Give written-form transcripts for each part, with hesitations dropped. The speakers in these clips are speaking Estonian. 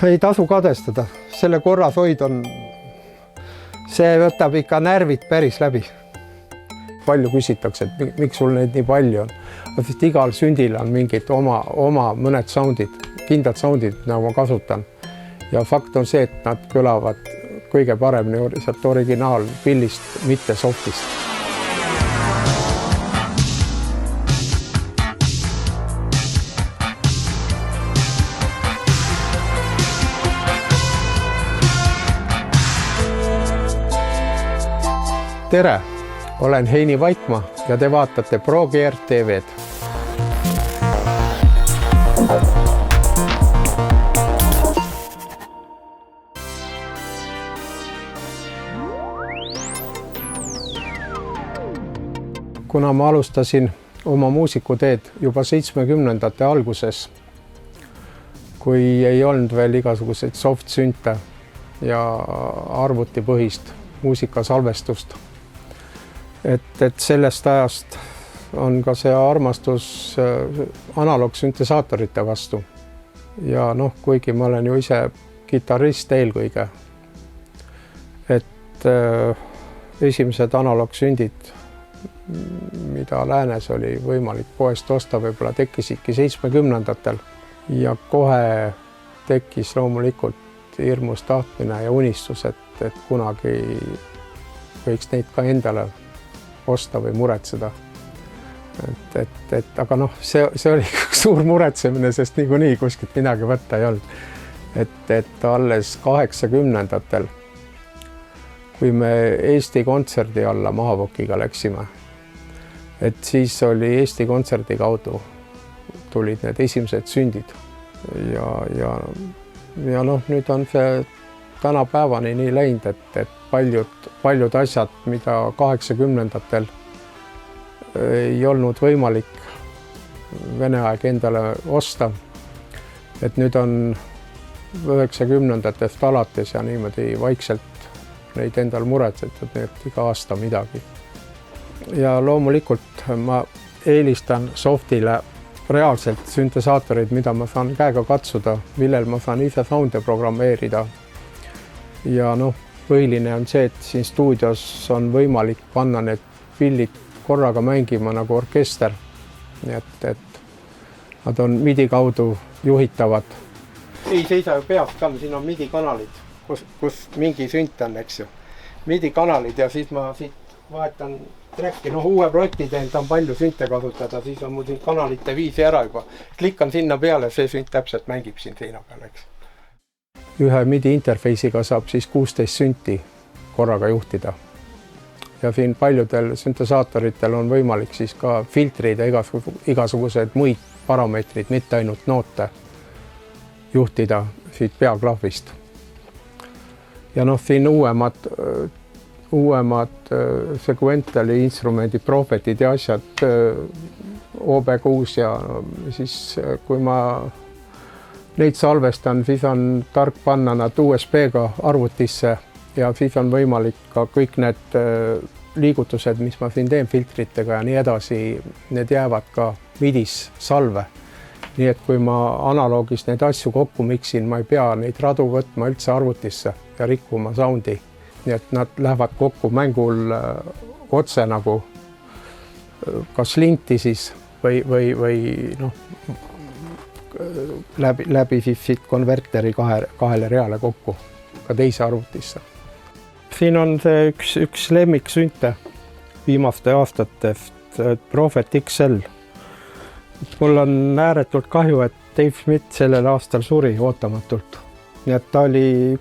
Ei tasu kadestada, selle korras hoid on, see võtab ikka närvid päris läbi. Palju küsitakse, et miks sul neid nii palju on. Sest igal sündil on mingid oma mõned soundid, kindlad soundid, mida ma kasutan. Ja fakt on see, et nad kõlavad kõige paremini sealt originaalpillist, mitte softist. Tere, olen Heini Vaikmaa ja te vaatate ProGear TV'd. Kuna ma alustasin oma muusikuteed juba 70ndate alguses, kui ei olnud veel igasuguseid soft-synte ja arvutipõhist muusikasalvestust. Et sellest ajast on ka see armastus analoogsüntesaatorite vastu. Ja kuigi ma olen ju ise kitarrist eelkõige, et esimesed analoogsündid, mida läänes oli võimalik poest osta, võib-olla tekkisidki 70ndatel ja kohe tekkis loomulikult hirmus tahtmine ja unistus, et kunagi võiks neid ka endale osta või muretseda. Aga see oli üks suur muretsemine, sest niikuinii kuskilt midagi võtta ei olnud. Et alles 80ndatel, kui me Eesti Kontserdi alla Mahavokiga läksime, et siis oli Eesti Kontserdi kaudu tulid need esimesed sündid. Ja nüüd on see tänapäevani nii läinud, et paljud asjad, mida 80ndatel ei olnud võimalik Vene aeg endale osta, et nüüd on 90ndatest alates ja niimoodi vaikselt neid endal muretsetud, et iga aasta midagi. Ja loomulikult ma eelistan softile reaalselt süntesaatorid, mida ma saan käega katsuda, millel ma saan ise sounde programmeerida. Ja põhiline on see, et siin stuudios on võimalik panna need pillid korraga mängima nagu orkester. Nii et nad on MIDI kaudu juhitavad. Ei seisa ju peast ka, siin on MIDI kanalid, kus mingi sünt on, eks ju. MIDI kanalid ja siis ma siit vahetan träkki. Uue projekti teen, ta on palju sünte kasutada, siis on mul siin kanalite viisi ära juba. Klikkan sinna peale, see sünt täpselt mängib siin seina peale, eks. Ühe MIDI interface'iga saab siis 16 sünti korraga juhtida. Ja siin paljudel süntesaatoritel on võimalik siis ka filtrida igasugused muid parameetrid, mitte ainult noote juhtida siit peaklahvist. Ja siin uuemad Sequentiali instrumendi Prophetid ja asjad OB6 ja siis kui ma neid salvestan, siis on tark panna nad USB-ga arvutisse ja siis on võimalik ka kõik need liigutused, mis ma siin teen filtritega ja nii edasi, need jäävad ka MIDis salve. Nii et kui ma analoogis neid asju kokku miksin, ma ei pea neid radu võtma üldse arvutisse ja rikkuma soundi. Nii et nad lähevad kokku mängul otse nagu kas linti siis või läbi siis konverteri kahele reale kokku ka teise arvutisse. Siin on see üks lemmiksünte viimaste aastatest, Prophet XL. Mul on ääretult kahju, et Dave Schmidt sellel aastal suri ootamatult. Nii et ta oli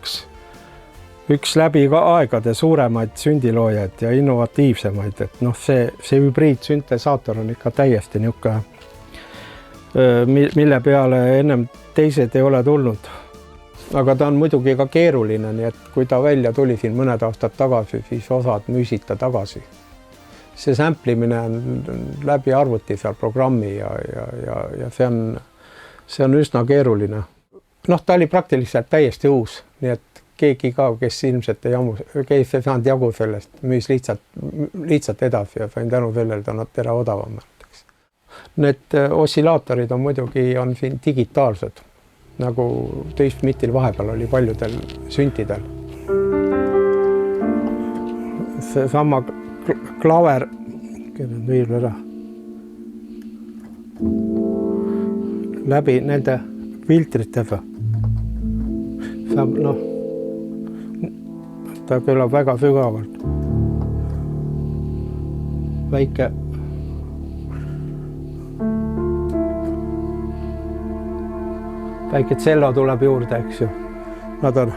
üks läbi aegade suuremaid sündiloojaid ja innovatiivsemaid. Et see hübriidsüntesaator on ikka täiesti niisugune, mille peale ennem teised ei ole tulnud. Aga ta on muidugi ka keeruline, nii et kui ta välja tuli siin mõned aastad tagasi, siis osad müüsid ta tagasi. See samplimine on läbi arvuti seal programmi ja see on üsna keeruline. Ta oli praktiliselt täiesti uus, nii et keegi ka, kes ilmselt ei saanud jagu sellest, müüs lihtsalt edasi ja sain tänu sellele ta ära odavamalt. Need oscillaatorid on muidugi siin digitaalsed. nagu Dave Smithill vahepeal oli paljudel süntidel. Seesama klaver, kelle viil ära, läbi nende filtritega. Noh, ta kõlab väga sügavalt. Väike tsello tuleb juurde, eks ju. Nad on.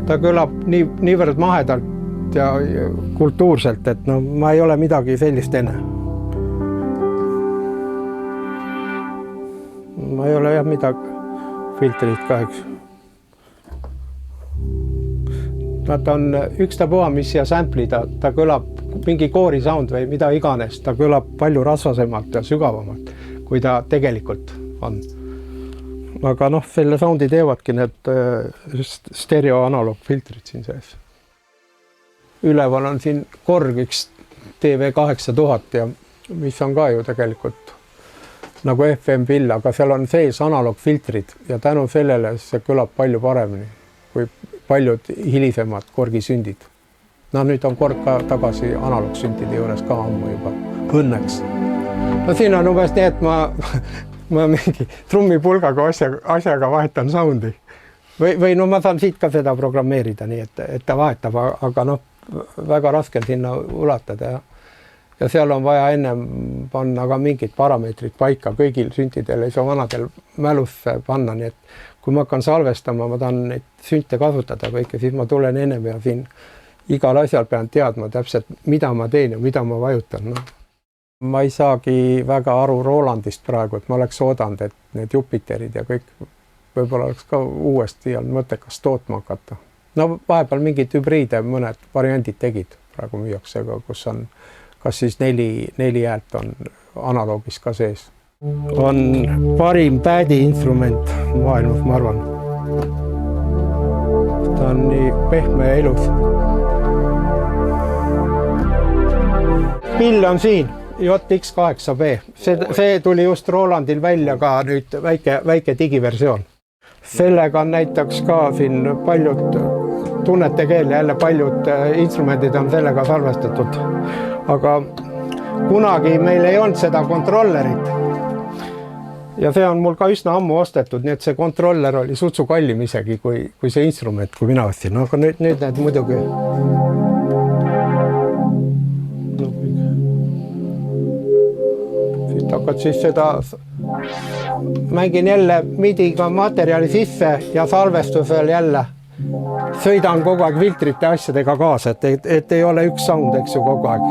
Ta kõlab niivõrd mahedalt ja kultuurselt, et no, ma ei ole midagi sellist enne. Ma ei ole jah midagi filtrit kahjuks. Nad on ükstapuha, mis ja samplida, ta kõlab mingi koori sound või mida iganes, ta kõlab palju rasvasemalt ja sügavamalt, kui ta tegelikult on. Aga noh, selle soundi teevadki need stereo analoogfiltrid siin sees. Üleval on siin Korg üks TV8000 ja mis on ka ju tegelikult nagu FM-pill, aga seal on sees analoogfiltrid ja tänu sellele see kõlab palju paremini kui paljud hilisemad Korgi sündid. No nüüd on Korg ka tagasi analoogsüntide juures ka ammu juba. Õnneks. No siin on umbes nii, et ma mingi trummipulgaga asjaga vahetan soundi. Või no ma saan siit ka seda programmeerida nii, et ta vahetab, aga noh, väga raske sinna ulatada. Ja seal on vaja ennem panna ka mingid parameetrid paika kõigil süntidel, ei saa vanadel mälusse panna, nii et kui ma hakkan salvestama, ma tahan neid sünte kasutada kõike, siis ma tulen ennem ja siin igal asjal pean teadma täpselt, mida ma teen ja mida ma vajutan. No. Ma ei saagi väga aru Rolandist praegu, et ma oleks oodanud, et need Jupiterid ja kõik võib-olla oleks ka uuesti mõttekas tootma hakata. No vahepeal mingid hübriide, mõned variandid tegid praegu müüakse, kus on kas siis neli häält on analoogis ka sees. On parim pädi instrument maailmas, ma arvan. Ta on nii pehme ja ilus. Pill on siin, JX8B. See tuli just Rolandil välja ka nüüd väike digiversioon. Sellega on näiteks ka siin paljud, tunnete keel, jälle paljud instrumendid on sellega salvestatud. Aga kunagi meil ei olnud seda kontrollerit. Ja see on mul ka üsna ammu ostetud, nii et see kontroller oli sutsu kallim isegi kui see instrument, kui mina ostsin. No, aga nüüd need muidugi. Siit hakkad siis seda, mängin jälle midiga materjali sisse ja salvestusel jälle sõidan kogu aeg filtrite asjadega kaasa, et ei ole üks sound, eks ju, kogu aeg.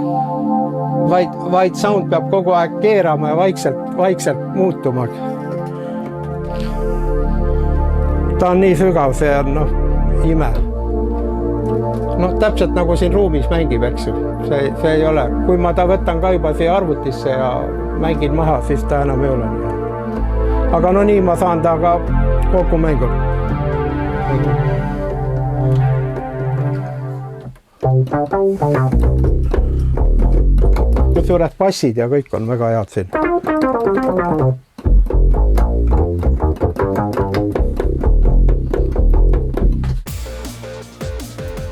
Vaid sound peab kogu aeg keerama ja vaikselt muutuma. Ta on nii sügav, see on ime. Täpselt nagu siin ruumis mängib, eks ju. See ei ole. Kui ma ta võtan ka juba siia arvutisse ja mängin maha, siis ta enam ei ole nii. Aga nii ma saan ta ka kokku mängu. Kusjuures bassid ja kõik on väga head siin.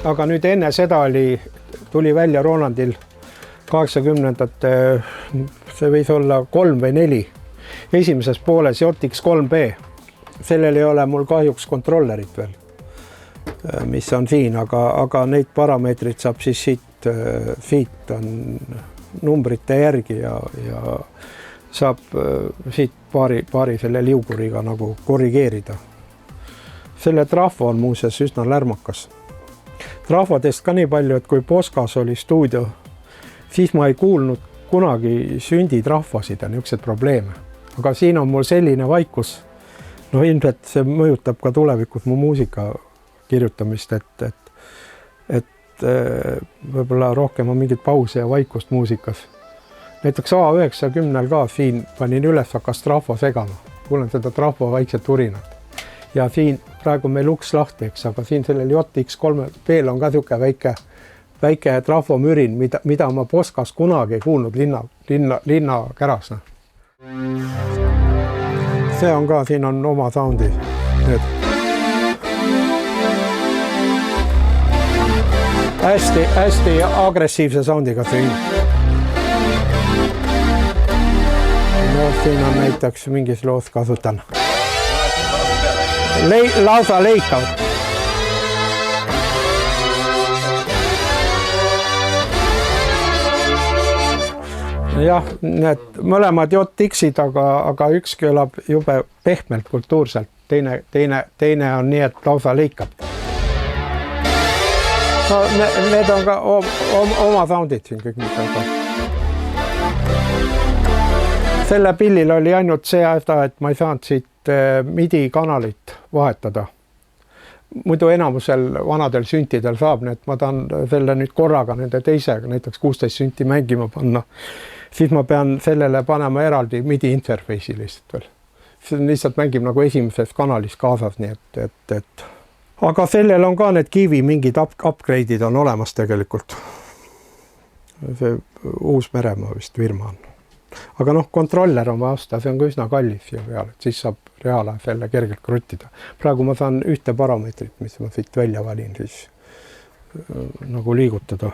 Aga nüüd enne seda tuli välja Rolandil 80-ndate, see võis olla 3 või 4. Esimeses pooles JX3B. Sellel ei ole mul kahjuks kontrollerit veel, mis on siin, aga neid parameetrid saab siis siit on numbrite järgi ja saab siit paari selle liuguriga nagu korrigeerida. Selle trahvo on muuseas üsna lärmakas. Trahvodest ka nii palju, et kui Poskas oli stuudio, siis ma ei kuulnud kunagi sünditrahvasid ja niisugused probleeme. Aga siin on mul selline vaikus, ilmselt see mõjutab ka tulevikus mu muusika kirjutamist, et võib-olla rohkem on mingit pause ja vaikust muusikas. Näiteks A90 ka siin panin üles, hakkas trahvo segama. Kuulen seda trahvo vaikset urinat. Ja siin praegu meil uks lahti, eks, aga siin sellel JX3-l on ka siuke väike trafomürin, mida ma Poskas kunagi ei kuulnud linna käras. See on ka, siin on oma soundi. Hästi agressiivse soundiga siin. No siin on näiteks mingis loos kasutan. Lausa leikav. Jah, need mõlemad JX-id, aga üks kõlab jube pehmelt kultuurselt, teine on nii, et lausa leikab. No, need on ka oma soundid siin kõik midagi. Selle pillil oli ainult see häda, et ma ei saanud siit MIDI kanalit vahetada. Muidu enamusel vanadel süntidel saab, nii et ma tahan selle nüüd korraga nende teisega, näiteks 16 sünti mängima panna. Siis ma pean sellele panema eraldi MIDI interface'i lihtsalt veel. See lihtsalt mängib nagu esimeses kanalis kaasas, nii et aga sellel on ka need Kivi mingid upgrade'id on olemas tegelikult. See Uus-Meremaa vist firma on. Aga kontroller on vaasta, see on ka üsna kallis siia peale, et siis saab reaala selle kergelt kruttida. Praegu ma saan ühte parameetrit, mis ma siit välja valin, siis nagu liigutada.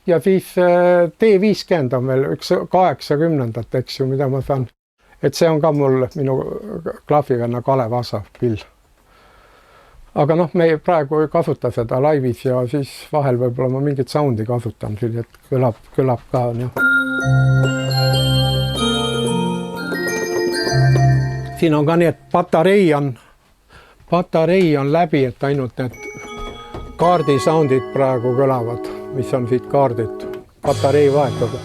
Ja siis T50 on veel üks 80, eks ju, mida ma saan. Et see on ka mul minu klahvivenna Kalev Asa pill. Aga me praegu ei kasuta seda laivis ja siis vahel võib-olla ma mingit soundi kasutan, et kõlab ka. Siin on ka nii, et patarei on läbi, et ainult need kaardi soundid praegu kõlavad, mis on siit kaardid, patarei vahetada.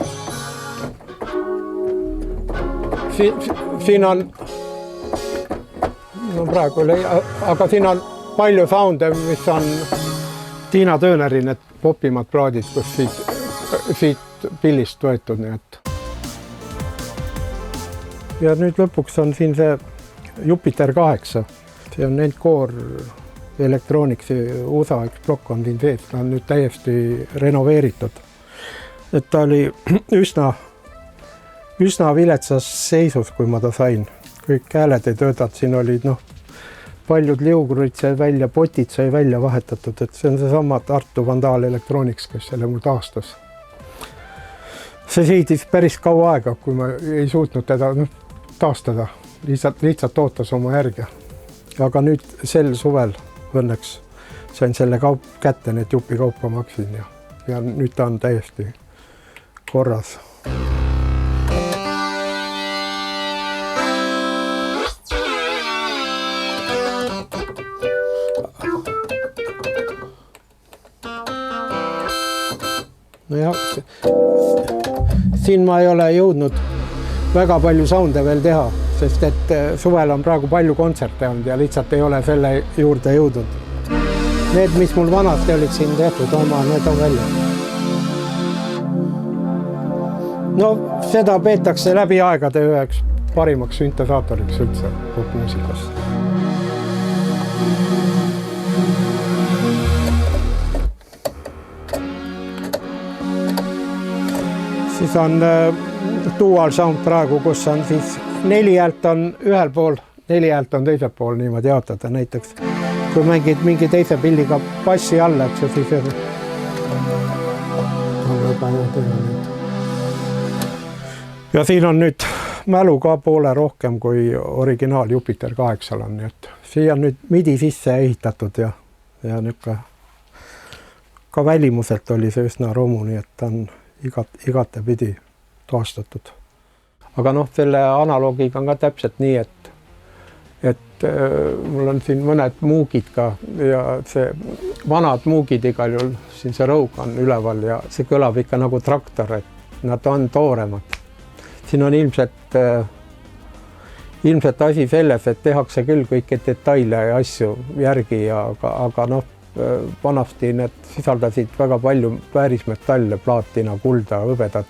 Siin on, praegu aga siin on palju sounde, mis on Tiina Tööneri need popimad plaadid, kus siit pillist võetud. Nii et. Ja nüüd lõpuks on siin see Jupiter 8. See on Encore Electronicsi USA üks plokk on siin sees. Ta on nüüd täiesti renoveeritud. Et ta oli üsna viletsas seisus, kui ma ta sain. Kõik hääled ei töötanud, siin olid paljud liugurid sai välja, potid sai välja vahetatud, et see on seesama Tartu Vandaal Electronics, kes selle mul taastas. See seidis päris kaua aega, kui ma ei suutnud teda taastada, lihtsalt ootas oma järge. Aga nüüd sel suvel õnneks sain selle kätte, need jupi kaupa maksin ja nüüd ta on täiesti korras. Siin ma ei ole jõudnud väga palju sounde veel teha, sest et suvel on praegu palju kontserte olnud ja lihtsalt ei ole selle juurde jõudnud. Need, mis mul vanasti olid siin tehtud, need on välja. Seda peetakse läbi aegade üheks parimaks süntesaatoriks üldse popmuusikas. Siis on dual sound praegu, kus on siis 4 häält on ühel pool, 4 häält on teisel pool niimoodi jaotada. Näiteks kui mängid mingi teise pilliga bassi alla, et see siis ja siin on nüüd mälu ka poole rohkem kui originaal Jupiter 8 on, nii et siia on nüüd MIDI sisse ehitatud ja nüüd ka välimuselt oli see üsna romu, nii et ta on igate pidi taastatud. Aga selle analoogiga on ka täpselt nii, et mul on siin mõned muugid ka ja see vanad muugid igal juhul, siin see rõug on üleval ja see kõlab ikka nagu traktor, et nad on tooremad. Siin on ilmselt asi selles, et tehakse küll kõiki detaile ja asju järgi, aga vanasti need sisaldasid väga palju väärismetalle, plaatina, kulda, hõbedat,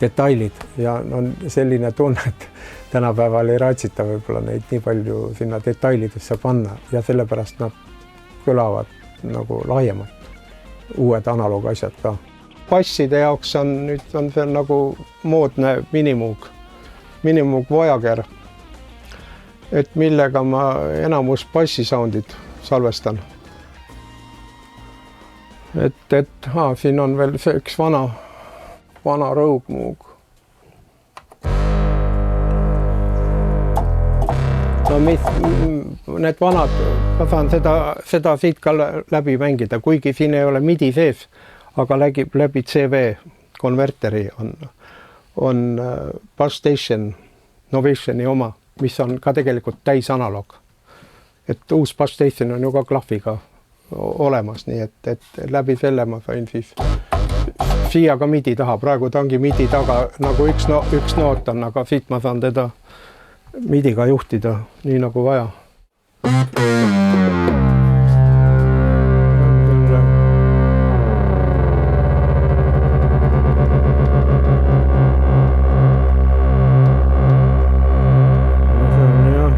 detailid ja on selline tunne, et tänapäeval ei raatsita võib-olla neid nii palju sinna detailidesse panna ja sellepärast nad kõlavad nagu laiemalt. uued analoog asjad ka. Basside jaoks nüüd on veel nagu moodne Minimoog Voyager, et millega ma enamus bassisoundid salvestan. Siin on veel see üks vana Rogue Moog. No need vanad, ma saan seda siit ka läbi mängida, kuigi siin ei ole MIDI sees, aga läbi CV konverteri on Bass Station Novationi oma, mis on ka tegelikult täisanaloog. Et uus Bass Station on ju ka klahviga olemas, nii et läbi selle ma sain siis siia ka MIDI taha. Praegu ta ongi MIDI taga nagu üks noot on, aga siit ma saan teda MIDiga juhtida nii nagu vaja.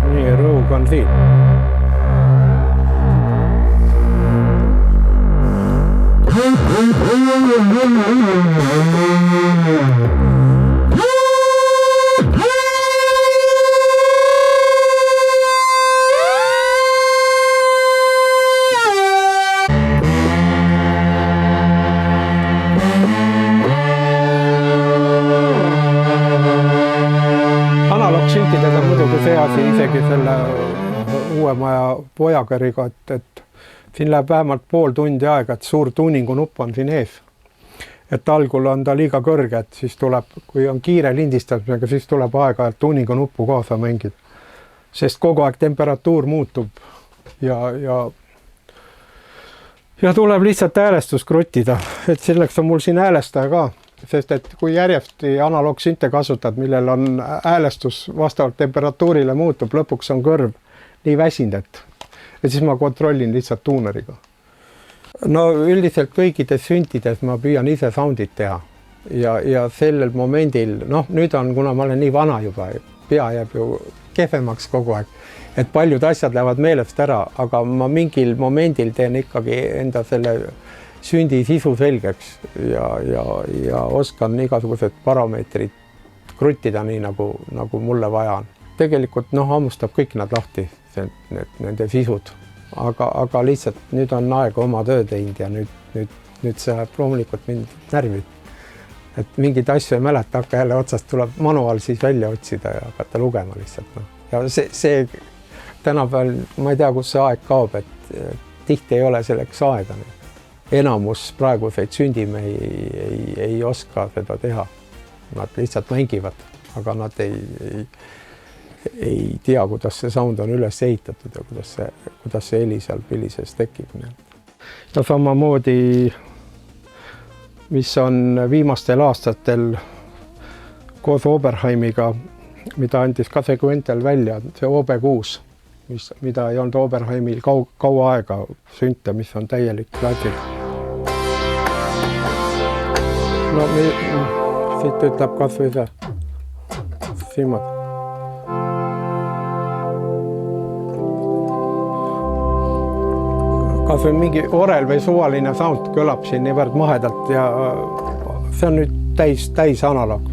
Nii Rogue on siin. Analoogsüntidega on muidugi see asi isegi selle uue maja Voyageriga, et siin läheb vähemalt pool tundi aega, et suur tuuningu nupp on siin ees. Et algul on ta liiga kõrge, et siis tuleb, kui on kiire lindistamisega, siis tuleb aega, et tuuningu nuppu kaasa mängida. Sest kogu aeg temperatuur muutub ja tuleb lihtsalt häälestus kruttida. Et selleks on mul siin häälestaja ka. Sest et kui järjest analoogsünte kasutad, millel on häälestus vastavalt temperatuurile muutub, lõpuks on kõrv nii väsinud, et siis ma kontrollin lihtsalt tuuneriga. No üldiselt kõikides süntides ma püüan ise soundid teha ja sellel momendil, nüüd on, kuna ma olen nii vana juba, pea jääb ju kehvemaks kogu aeg, et paljud asjad lähevad meelest ära, aga ma mingil momendil teen ikkagi enda selle sündi sisu selgeks ja oskan igasugused parameetrid kruttida nii, nagu mulle vaja on. Tegelikult hammustab kõik nad lahti, nende sisud, aga lihtsalt nüüd on aega oma töö teinud ja nüüd see loomulikult mind närvi. Et mingid asju ei mäleta, hakka jälle otsast tuleb manuaal siis välja otsida ja hakata lugema lihtsalt. Ja see tänapäeval, ma ei tea, kus see aeg kaob, et tihti ei ole selleks aega. Enamus praeguseid sündimehi ei oska seda teha. Nad lihtsalt mängivad, aga nad ei tea, kuidas see sound on üles ehitatud ja kuidas see heli seal pillises tekib. Ja samamoodi, mis on viimastel aastatel koos Oberheimiga, mida andis ka Sequential välja, see OB6, mida ei olnud Oberheimil kaua aega sünte, mis on täielik klassik. No siit ütleb kas või see silmad. Kas või mingi orel või suvaline sound kõlab siin niivõrd mahedalt ja see on nüüd täis analoog.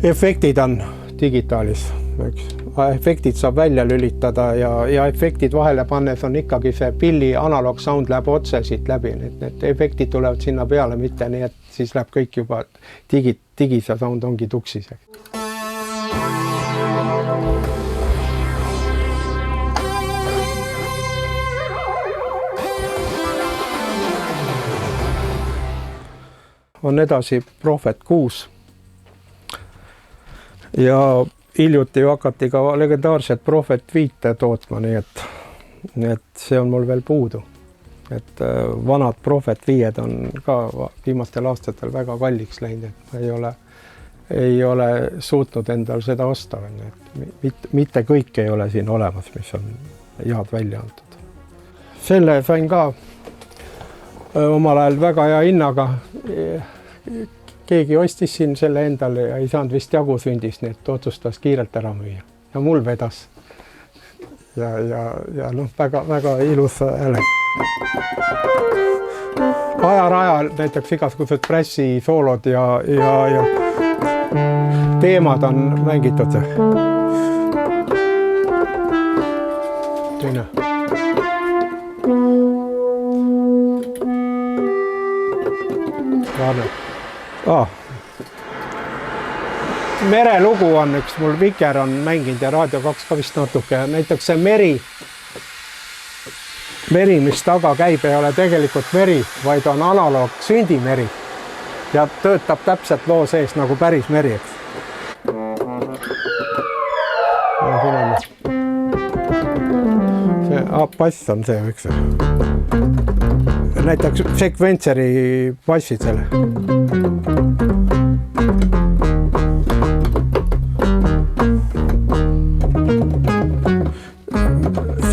Efektid on digitaalis, efektid saab välja lülitada ja efektid vahele pannes on ikkagi see pilli analoog sound läheb otse siit läbi. Need efektid tulevad sinna peale, mitte nii, et siis läheb kõik juba digise sound ongi tuksis. On edasi Prophet 6 ja hiljuti hakati ka legendaarset Prophet 5 tootma, nii et see on mul veel puudu. Et vanad Prophet 5 on ka viimastel aastatel väga kalliks läinud, et ei ole suutnud endal seda osta. Mitte kõik ei ole siin olemas, mis on head välja antud. Selle sain ka omal ajal väga hea hinnaga. Keegi ostis siin selle endale ja ei saanud vist jagu sündist, nii et otsustas kiirelt ära müüa. Ja mul vedas. Ja väga ilus hääle. ajarajal näiteks igasugused prässisoolod ja teemad on mängitud. Teine. Merelugu on üks, mul Viker on mänginud ja Raadio 2 ka vist natuke. Näiteks see meri, mis taga käib, ei ole tegelikult meri, vaid on analoog sündimeri ja töötab täpselt loo sees nagu päris meri, eks. See bass on see, eks. Näiteks sekventseri bassid selle.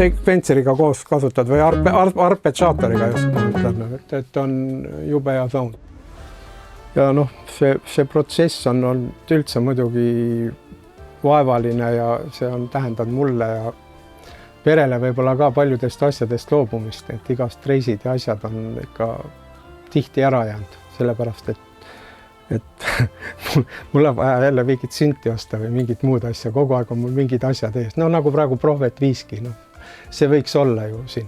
Sekventseriga koos kasutad või arpeggiaatoriga just, et on jube hea sound. Ja noh, see protsess on olnud üldse muidugi vaevaline ja see on tähendanud mulle ja perele võib-olla ka paljudest asjadest loobumist, et igast reisid ja asjad on ikka tihti ära jäänud, sellepärast et mul on vaja jälle mingit sünti osta või mingit muud asja, kogu aeg on mul mingid asjad ees, no nagu praegu Prophet 5-ki, no see võiks olla ju siin.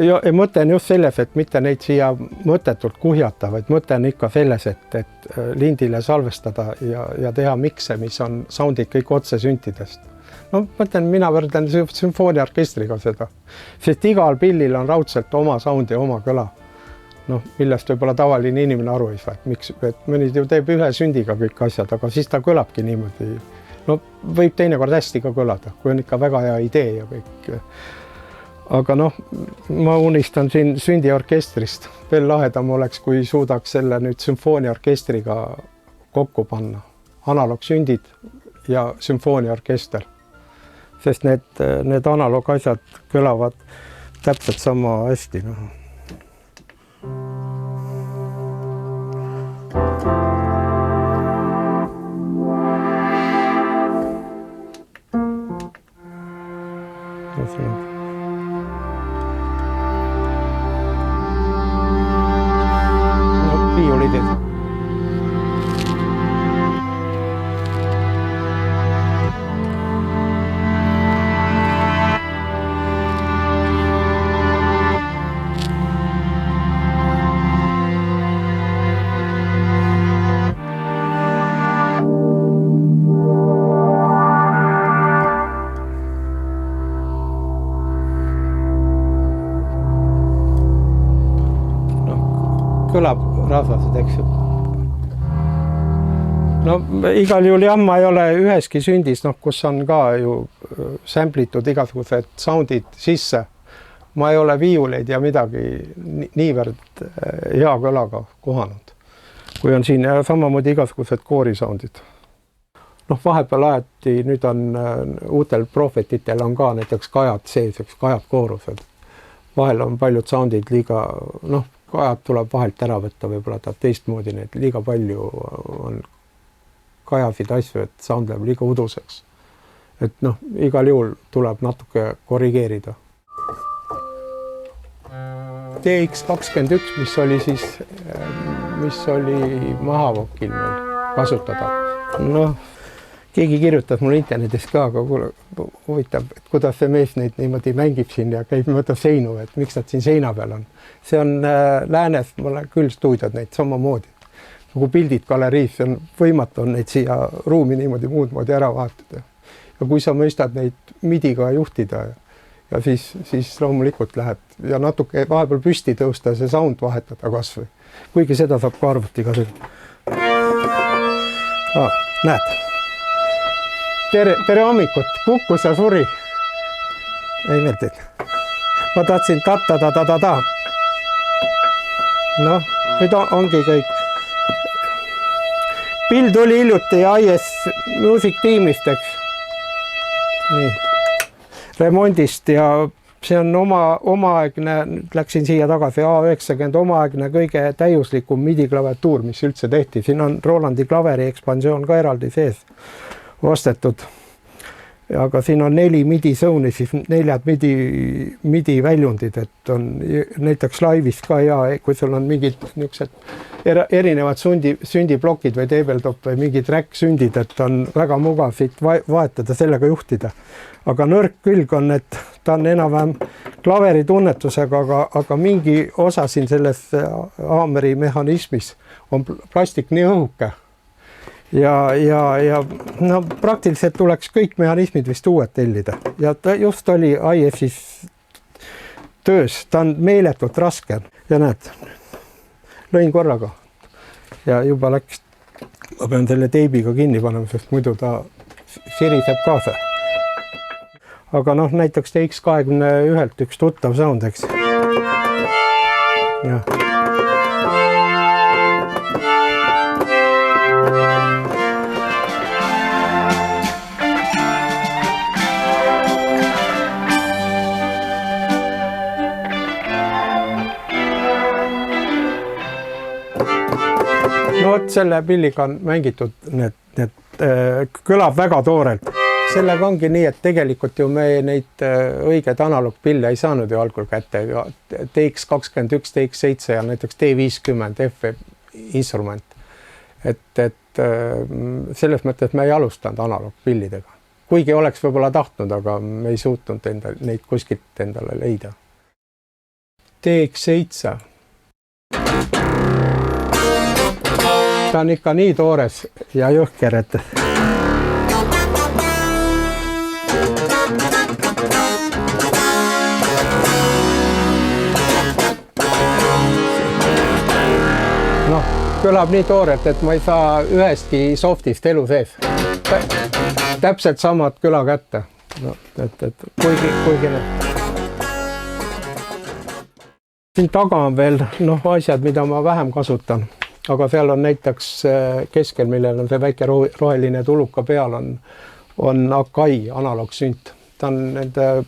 Ja mõte on just selles, et mitte neid siia mõttetult kuhjata, vaid mõte on ikka selles, et lindile salvestada ja teha mikse, mis on soundid kõik otse süntidest. No mõtlen, mina võrdlen sümfooniaorkestriga seda, sest igal pillil on raudselt oma sound ja oma kõla. Noh, millest võib-olla tavaline inimene aru ei saa, et mõni ju teeb ühe sündiga kõik asjad, aga siis ta kõlabki niimoodi. No võib teinekord hästi ka kõlada, kui on ikka väga hea idee ja kõik. Aga noh, ma unistan siin sündiorkestrist. Veel lahedam oleks, kui suudaks selle nüüd sümfooniaorkestriga kokku panna. Analoogsündid ja sümfooniaorkester. Sest need analoog asjad kõlavad täpselt sama hästi. Viiulid. Kõlab rasvased, eks ju. No igal juhul jah, ma ei ole üheski sündis, kus on ka ju samplitud igasugused soundid sisse. Ma ei ole viiuleid ja midagi niivõrd hea kõlaga kohanud. Kui on siin samamoodi igasugused koorisoundid. Vahepeal aeti, nüüd on uutel Prophetitel on ka näiteks kajad sees, kajad koorused. Vahel on paljud soundid liiga, kajad tuleb vahelt ära võtta, võib-olla ta teistmoodi need liiga palju on kajasid asju, et sound läheb liiga uduseks. Et igal juhul tuleb natuke korrigeerida. TX21, mis oli mahavokil meil kasutada. Keegi kirjutas mul internetis ka, aga huvitav, et kuidas see mees neid niimoodi mängib siin ja käib mööda seinu, et miks nad siin seina peal on. See on läänes, ma olen küll stuudiod neid samamoodi. Nagu pildid galeriis, see on võimatu on neid siia ruumi niimoodi muud moodi ära vahetada. Ja kui sa mõistad neid midiga juhtida ja siis loomulikult lähed ja natuke vahepeal püsti tõusta ja see sound vahetada kas või. Kuigi seda saab ka arvuti ka näed. Tere hommikut, kukkus ja suri. Ei meeldib. Ma tahtsin ta-ta-ta-ta-ta. Nüüd ongi kõik. Pill tuli hiljuti IS Music tiimist, eks. Nii. Remondist ja see on omaaegne, läksin siia tagasi A90 omaaegne kõige täiuslikum MIDI-klaviatuur, mis üldse tehti. Siin on Rolandi klaveri ekspansioon ka eraldi sees ostetud. aga siin on 4 MIDI zone'i, siis 4 MIDI väljundid, et on näiteks laivis ka ja kui sul on mingid niisugused erinevad sündiplokid või tabletop või mingid track-sündid, et on väga mugav siit vahetada, sellega juhtida. Aga nõrk külg on, et ta on enam-vähem klaveri tunnetusega, aga mingi osa siin selles haameri mehhanismis on plastik nii õhuke. Ja no, praktiliselt tuleks kõik mehhanismid vist uued tellida. Ja ta just oli IF-is töös, ta on meeletult raske. Ja näed, lõin korraga ja juba läks, ma pean selle teibiga kinni panema, sest muidu ta siriseb kaasa. Aga noh, näiteks TX21 üks tuttav sound, eks. Ja. No vot, selle pilliga on mängitud, need kõlab väga toorelt. Sellega ongi nii, et tegelikult ju me neid õiget analoogpille ei saanud ju algul kätte. TX21, TX7 ja näiteks T50 F instrument. Et selles mõttes me ei alustanud analoogpillidega. Kuigi oleks võib-olla tahtnud, aga me ei suutnud neid kuskilt endale leida. TX7. Ta on ikka nii toores ja jõhker, et noh, kõlab nii toorelt, et ma ei saa ühestki softist elu sees. Täpselt samad kõla kätte. No, et kuigi siin taga on veel asjad, mida ma vähem kasutan. Aga seal on näiteks keskel, millel on see väike roheline tuluka peal, on Akai analoogsünt. Ta on nende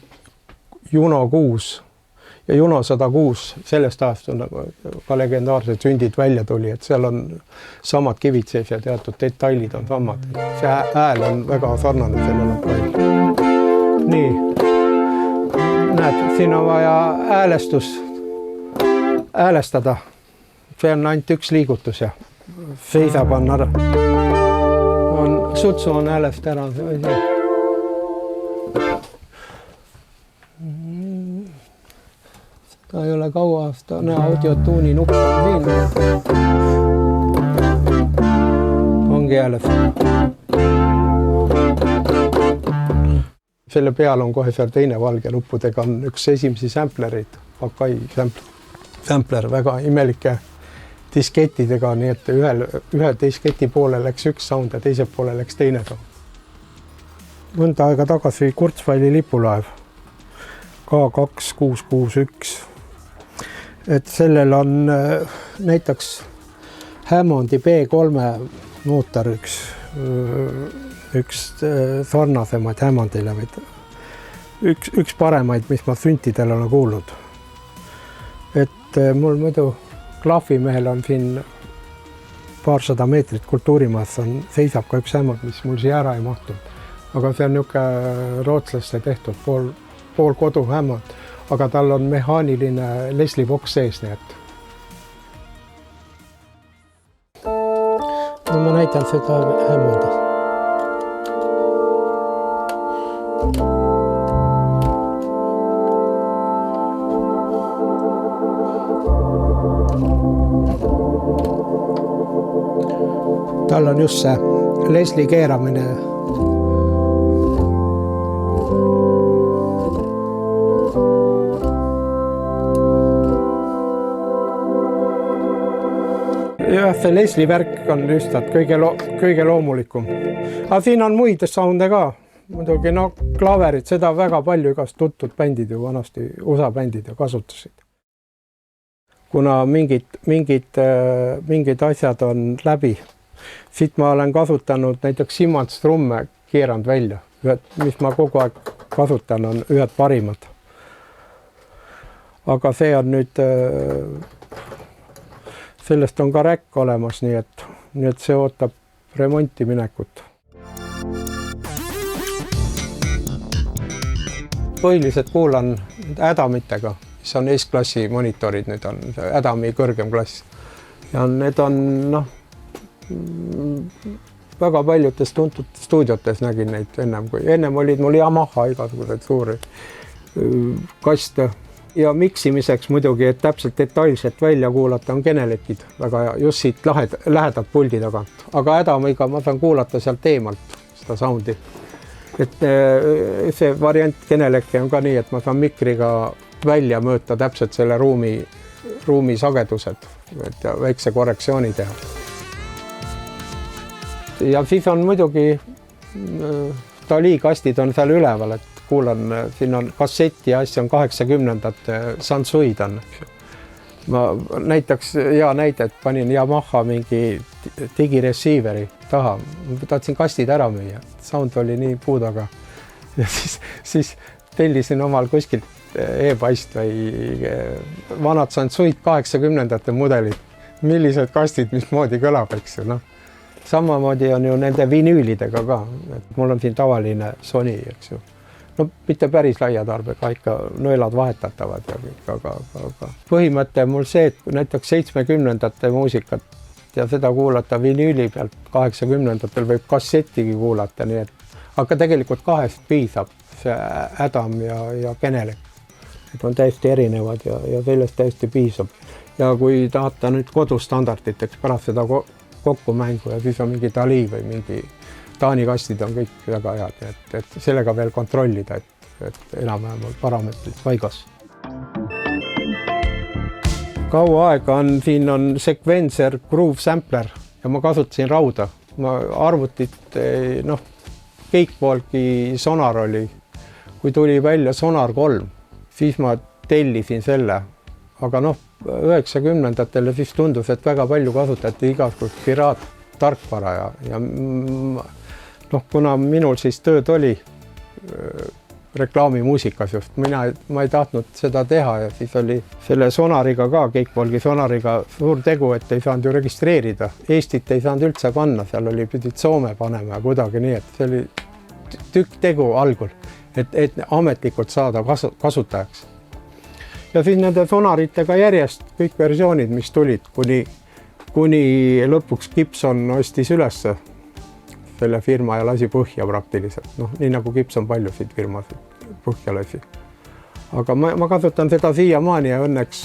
Juno 6 ja Juno 106, sellest ajast on ka legendaarsed sündid välja tuli, et seal on samad kivid sees ja teatud detailid on samad. See hääl on väga sarnane sellele Akai. Nii, näed, siin on vaja häälestada. See on ainult üks liigutus ja seisab on ära. Sutsu on häälest ära. Seda ei ole kaua aasta. Audiotuuni nupp on siin. Ongi häälest. Selle peal on kohe seal teine valge nuppudega on üks esimesi samplereid. Akai sampler, väga imelike diskettidega, nii et ühe disketi poole läks üks sound ja teise poole läks teine sound. Mõnda aega tagasi Kurzweili lipulaev K2661. Et sellel on näiteks Hammondi B3 mootor üks sarnasemaid Hammondile, üks paremaid, mis ma süntidel olen kuulnud. Et mul muidu klaafimehel on siin paarsada meetrit kultuurimaas, seisab ka üks Hammond, mis mul siia ära ei mahtunud. Aga see on niisugune rootslaste tehtud pool kodu Hammond, aga tal on mehaaniline Leslie box sees, nii et. No, ma näitan seda Hammondist. Tal on just see Leslie keeramine. Ja see Leslie värk on lihtsalt kõige loomulikum. Aga siin on muid sounde ka. Muidugi klaverid, seda väga palju igast tuttud bändid ju vanasti, USA bändid ju kasutasid. Kuna mingid asjad on läbi, siit ma olen kasutanud näiteks Simmons trumme keeranud välja. Mis ma kogu aeg kasutan, on ühed parimad. Aga see on nüüd, sellest on ka räkk olemas, nii et see ootab remonti minekut. põhiliselt kuulan Adamitega, mis on S-klassi monitorid, nüüd on Adami kõrgem klass. Ja need on, noh, väga paljudes tuntud stuudiotes nägin neid ennem olid mul Yamaha igasugused suuri kaste. Ja miksimiseks muidugi, et täpselt detailselt välja kuulata, on Genelekid väga hea, just siit lähedalt puldi tagant. Aga Adamiga ma saan kuulata sealt eemalt seda soundi. Et see variant Geneleki on ka nii, et ma saan mikriga välja mõõta täpselt selle ruumi sagedused, et väikse korrektsiooni teha. Ja siis on muidugi Dali kastid on seal üleval, et kuulan, siin on kasseti ja asja on 80-ndate Sansuid on. Ma näiteks hea näide, et panin Yamaha mingi digireceiver'i taha. Ma tahtsin kastid ära müüa. Sound oli nii puudaga. Ja siis tellisin omal kuskilt e-paist või vanad Sansuid 80-ndate mudelid. Millised kastid, mismoodi kõlab, eks ju, noh. Samamoodi on ju nende vinüülidega ka. Et mul on siin tavaline Sony, eks ju. No mitte päris laia tarbega, ikka nõelad vahetatavad ja kõik, aga põhimõte mul see, et näiteks 70-ndate muusikat ja seda kuulata vinüüli pealt 80-ndatel võib kassetigi kuulata, nii et aga tegelikult kahest piisab see Adam ja Genelek. Need on täiesti erinevad ja sellest täiesti piisab. Ja kui tahata nüüd kodustandarditeks pärast seda kokku mängu ja siis on mingi Dali või mingi Taani kastid on kõik väga head, et sellega veel kontrollida, et enam-vähem parameetrid paigas. Kaua aega on, siin on Sequencer Groove Sampler ja ma kasutasin rauda. Ma arvutit, noh, Gatefolki Sonar oli. Kui tuli välja Sonar 3, siis ma tellisin selle. Aga noh, 90-ndatele siis tundus, et väga palju kasutati igasugust piraat-tarkvara ja noh, kuna minul siis tööd oli reklaamimuusikas just, ma ei tahtnud seda teha ja siis oli selle Sonariga ka, Gatefolki Sonariga suur tegu, et ei saanud ju registreerida. Eestit ei saanud üldse panna, seal oli pidid Soome panema ja kuidagi nii, et see oli tükk tegu algul, et ametlikult saada kasutajaks. Ja siis nende Sonaritega järjest kõik versioonid, mis tulid, kuni lõpuks Gibson ostis ülesse selle firma ja lasi põhja praktiliselt. Noh, nii nagu Gibson paljusid firmasid põhja lasi. Aga ma kasutan seda siiamaani ja õnneks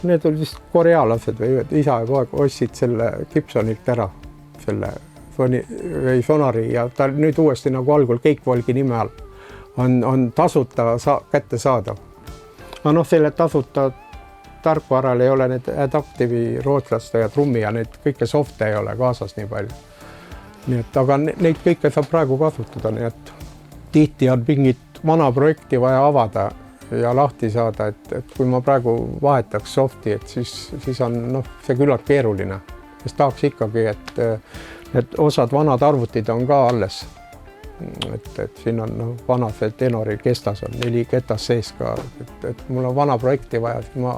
need olid vist korealased või isa ja poeg ostsid selle Gibsonilt ära, selle Sonari ja ta nüüd uuesti nagu algul Gatefolki nime all on tasuta kätte saadav. Aga noh, selle tasuta tarkvaral ei ole need adaptivi rootslaste ja trummi ja need kõike softe ei ole kaasas nii palju. Nii et, aga neid kõike saab praegu kasutada, nii et tihti on mingit vana projekti vaja avada ja lahti saada, et kui ma praegu vahetaks softi, et siis on see küllalt keeruline. Sest tahaks ikkagi, et osad vanad arvutid on ka alles. Et siin on vana see tenori kestas on 4 ketas sees ka, et mul on vana projekti vaja, siis ma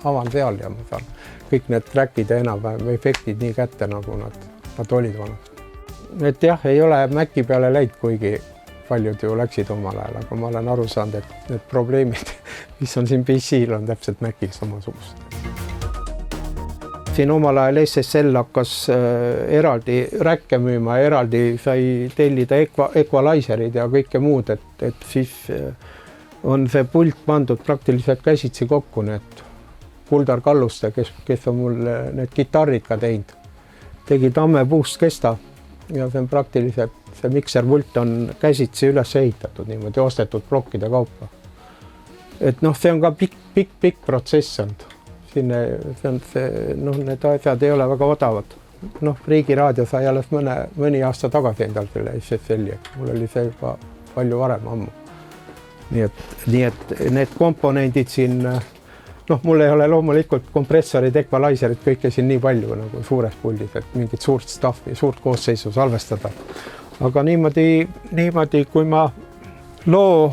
avan seal ja ma saan kõik need trackid ja enam-vähem efektid nii kätte, nagu nad olid vanad. Et jah, ei ole Maci peale läinud, kuigi paljud ju läksid omal ajal, aga ma olen aru saanud, et need probleemid, mis on siin PC-l, on täpselt Macil samasugused. Siin omal ajal SSL hakkas eraldi räkke müüma, eraldi sai tellida equalizerid ja kõike muud, et siis on see pult pandud praktiliselt käsitsi kokku, need Kuldar Kalluste, kes on mul need kitarrid ka teinud, tegi Tamme puust kesta ja see on praktiliselt, see mikserpult on käsitsi üles ehitatud, niimoodi ostetud plokkide kaupa. Et see on ka pikk protsess olnud. Need asjad ei ole väga odavad. Riigiraadio sai alles mõni aasta tagasi endal selle SSL-i. Mul oli see juba palju varem ammu. Nii et need komponendid siin, mul ei ole loomulikult kompressorid, equalizerid, kõike siin nii palju nagu suures puldis, et mingit suurt staffi, suurt koosseisu salvestada. Aga niimoodi, kui ma loo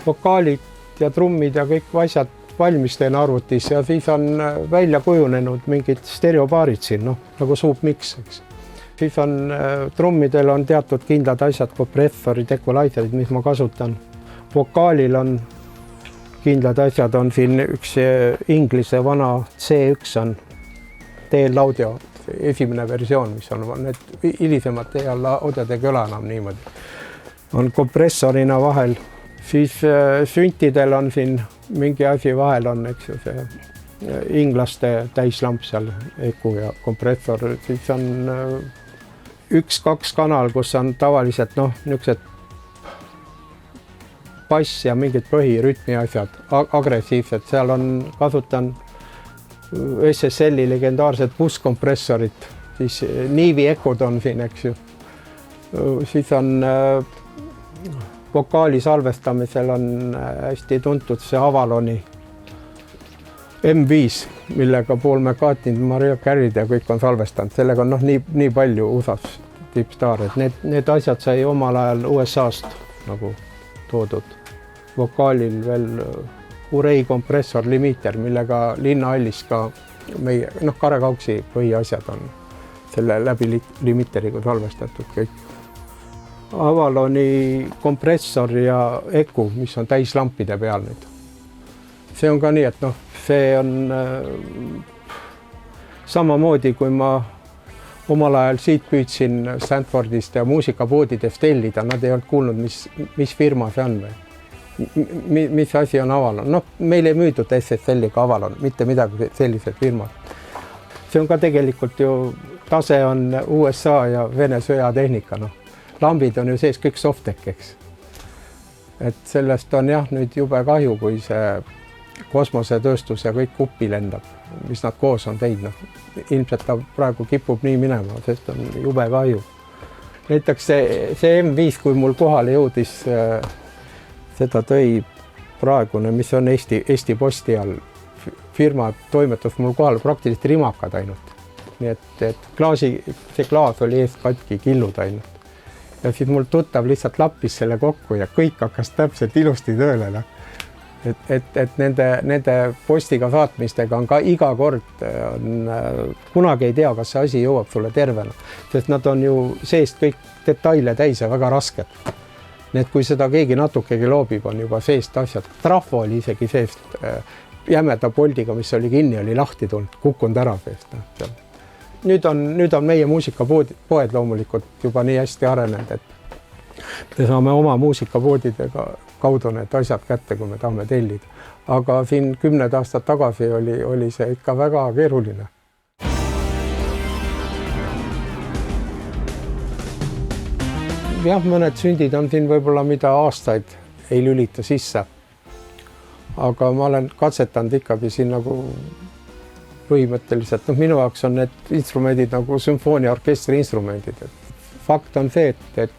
vokaalid ja trummid ja kõik asjad valmis teen arvutis ja siis on välja kujunenud mingid stereopaarid siin, nagu suupmiks, eks. Siis on trummidel on teatud kindlad asjad, kompressorid, equalizer'id, mis ma kasutan. Vokaalil on kindlad asjad, on siin üks inglise vana C1 on DL Audio esimene versioon, mis on need hilisemad DL Audiod ei kõla enam niimoodi. On kompressorina vahel, siis süntidel on siin mingi asi vahel on, eks ju, see inglaste täislamp seal, eku ja kompressor, siis on 1-2 kanal, kus on tavaliselt niisugused bass ja mingid põhirütmi asjad, agressiivsed, seal on, kasutan SSL-i legendaarsed busskompressorid, siis Niivi ekud on siin, eks ju. Siis on vokaali salvestamisel on hästi tuntud see Avaloni M5, millega Paul McCartney, Mariah Carey ja kõik on salvestanud. Sellega on nii palju USA-s tippstaar, et need asjad sai omal ajal USA-st nagu toodud. Vokaalil veel Urei kompressor limiter, millega linnahallis ka meie, Kare Kauksi põhiasjad on selle läbi limiteriga salvestatud kõik. Avaloni kompressor ja eku, mis on täislampide peal nüüd. See on ka nii, et see on samamoodi, kui ma omal ajal siit püüdsin Stanfordist ja muusikapoodidest tellida, nad ei olnud kuulnud, mis firma see on või. Mis asi on Avalon? Meil ei müüdud SSL-iga Avalon, mitte midagi sellised firmad. See on ka tegelikult ju, tase on USA ja Vene sõjatehnika. Lambid on ju sees kõik Softec, eks. Et sellest on jah, nüüd jube kahju, kui see kosmosetööstus ja kõik kuppi lendab, mis nad koos on teinud. Ilmselt ta praegu kipub nii minema, sest on jube kahju. Näiteks see M5, kui mul kohale jõudis, seda tõi praegune, mis on Eesti Posti all, firma toimetus mul kohal praktiliselt rimakad ainult. Nii et see klaas oli eest katki, killud ainult. Ja siis mul tuttav lihtsalt lappis selle kokku ja kõik hakkas täpselt ilusti tööle. Et nende postiga saatmistega on ka iga kord, kunagi ei tea, kas see asi jõuab sulle tervena, sest nad on ju seest kõik detaile täis ja väga rasked. Need, kui seda keegi natukegi loobib, on juba seest asjad. Trafo oli isegi seest jämeda poldiga, mis oli kinni, oli lahti tulnud, kukkunud ära seest. Nüüd on meie muusikapoed loomulikult juba nii hästi arenenud, et me saame oma muusikapoodidega kaudu need asjad kätte, kui me tahame tellida. Aga siin 10 aastat tagasi oli see ikka väga keeruline. Jah, mõned sündid on siin võib-olla mida aastaid ei lülita sisse. Aga ma olen katsetanud ikkagi siin nagu põhimõtteliselt. Minu jaoks on need instrumendid nagu sümfooniaorkestri instrumendid. Fakt on see, et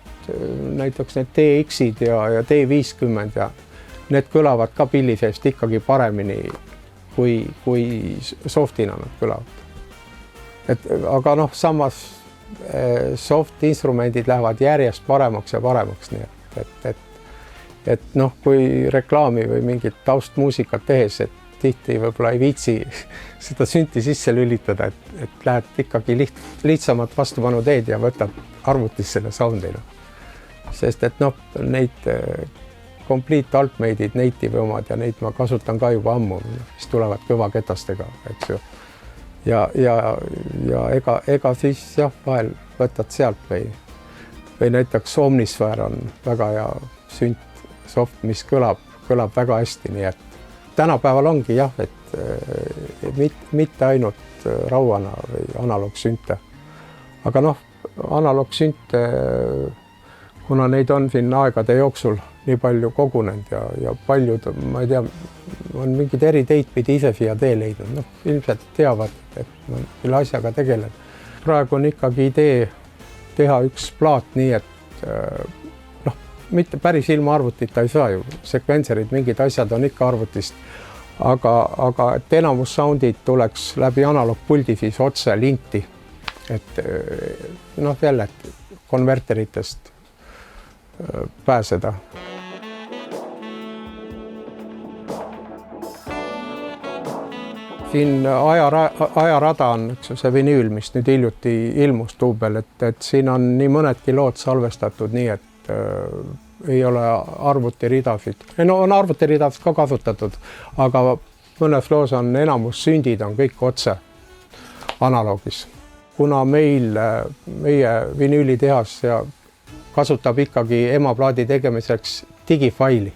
näiteks need TX-id ja T50 ja need kõlavad ka pilli seest ikkagi paremini kui softina nad kõlavad. Aga samas soft instrumendid lähevad järjest paremaks ja paremaks, nii et kui reklaami või mingit taustmuusikat tehes, et tihti võib-olla ei viitsi seda sünti sisse lülitada, et lähed ikkagi lihtsamat vastupanu teed ja võtad arvutis selle soundina. Sest et neid complete altmade'id, native omad ja neid ma kasutan ka juba ammu, mis tulevad kõvaketastega, eks ju. Ja ega siis jah, vahel võtad sealt või näiteks Omnisfäär on väga hea sünt soft, mis kõlab väga hästi, nii et tänapäeval ongi jah, et mitte ainult rauana või analoogsünte, aga analoogsünte, kuna neid on siin aegade jooksul nii palju kogunenud ja paljud, ma ei tea, on mingid eri teid pidi ise siia tee leidnud. Ilmselt teavad, et ma selle asjaga tegelen. Praegu on ikkagi idee teha üks plaat nii, et mitte päris ilma arvutita ei saa ju. Sekvenserid, mingid asjad on ikka arvutist, aga et enamus soundid tuleks läbi analoogpuldi siis otse linti. Et jälle konverteritest pääseda. Siin ajarada on see vinüül, mis nüüd hiljuti ilmus duubel, et siin on nii mõnedki lood salvestatud nii, et ei ole arvutiridasid. No on arvutiridasid ka kasutatud, aga mõnes loos on enamus sündid on kõik otse analoogis. Kuna meie vinüülitehas kasutab ikkagi emaplaadi tegemiseks digifaili.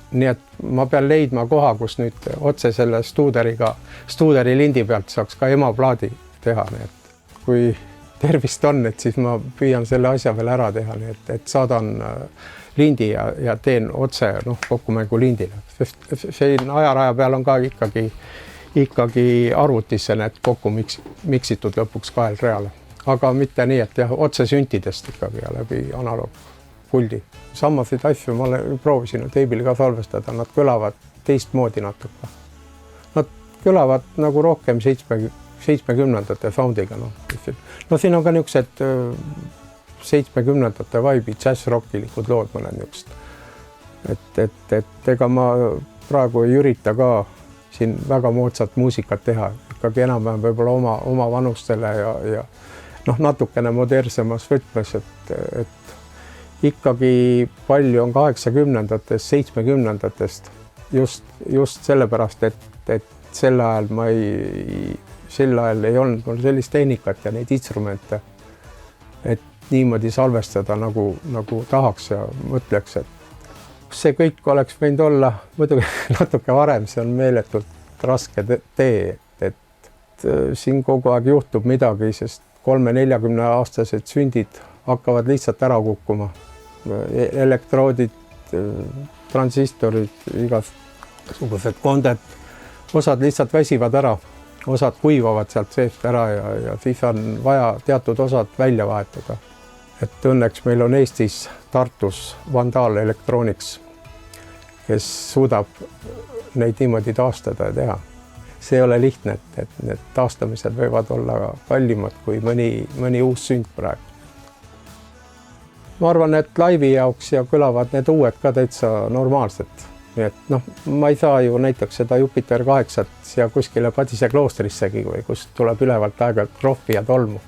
Nii et ma pean leidma koha, kus nüüd otse selle stuuderi lindi pealt saaks ka emaplaadi teha. Nii et kui tervist on, et siis ma püüan selle asja veel ära teha, nii et saadan lindi ja teen otse kokkumängu lindile. Siin ajaraja peal on ka ikkagi arvutisse need kokku miksitud lõpuks kahel reale. Aga mitte nii, et otse süntidest ikkagi ja läbi analoogpuldi. Samasid asju ma proovisin teibil ka salvestada, nad kõlavad teistmoodi natuke. Nad kõlavad nagu rohkem 70-ndate soundiga. Siin on ka niisugused 70-ndate vibe'i jazz-rockilikud lood mõned niisugused. Et ega ma praegu ei ürita ka siin väga moodsat muusikat teha, ikkagi enam-vähem võib-olla oma vanustele ja natukene modernsemas võtmes, et ikkagi palju on 80-ndatest, 70-ndatest just sellepärast, et sel ajal ei olnud mul sellist tehnikat ja neid instrumente, et niimoodi salvestada nagu tahaks ja mõtleks, et see kõik oleks võinud olla muidugi natuke varem, see on meeletult raske tee, et siin kogu aeg juhtub midagi, sest 30-40-aastased sündid hakkavad lihtsalt ära kukkuma. Elektroodid, transistorid, igasugused konded, osad lihtsalt väsivad ära, osad kuivavad sealt seest ära ja siis on vaja teatud osad välja vahetada. Et õnneks meil on Eestis Tartus Vandal Electronics, kes suudab neid niimoodi taastada ja teha. See ei ole lihtne, et need taastamised võivad olla kallimad kui mõni uus sünd praegu. Ma arvan, et laivi jaoks ja kõlavad need uued ka täitsa normaalselt. Nii et ma ei saa ju näiteks seda Jupiter 8 siia kuskile Padise kloostrissegi, kus tuleb ülevalt aeg-ajalt krohvi ja tolmu.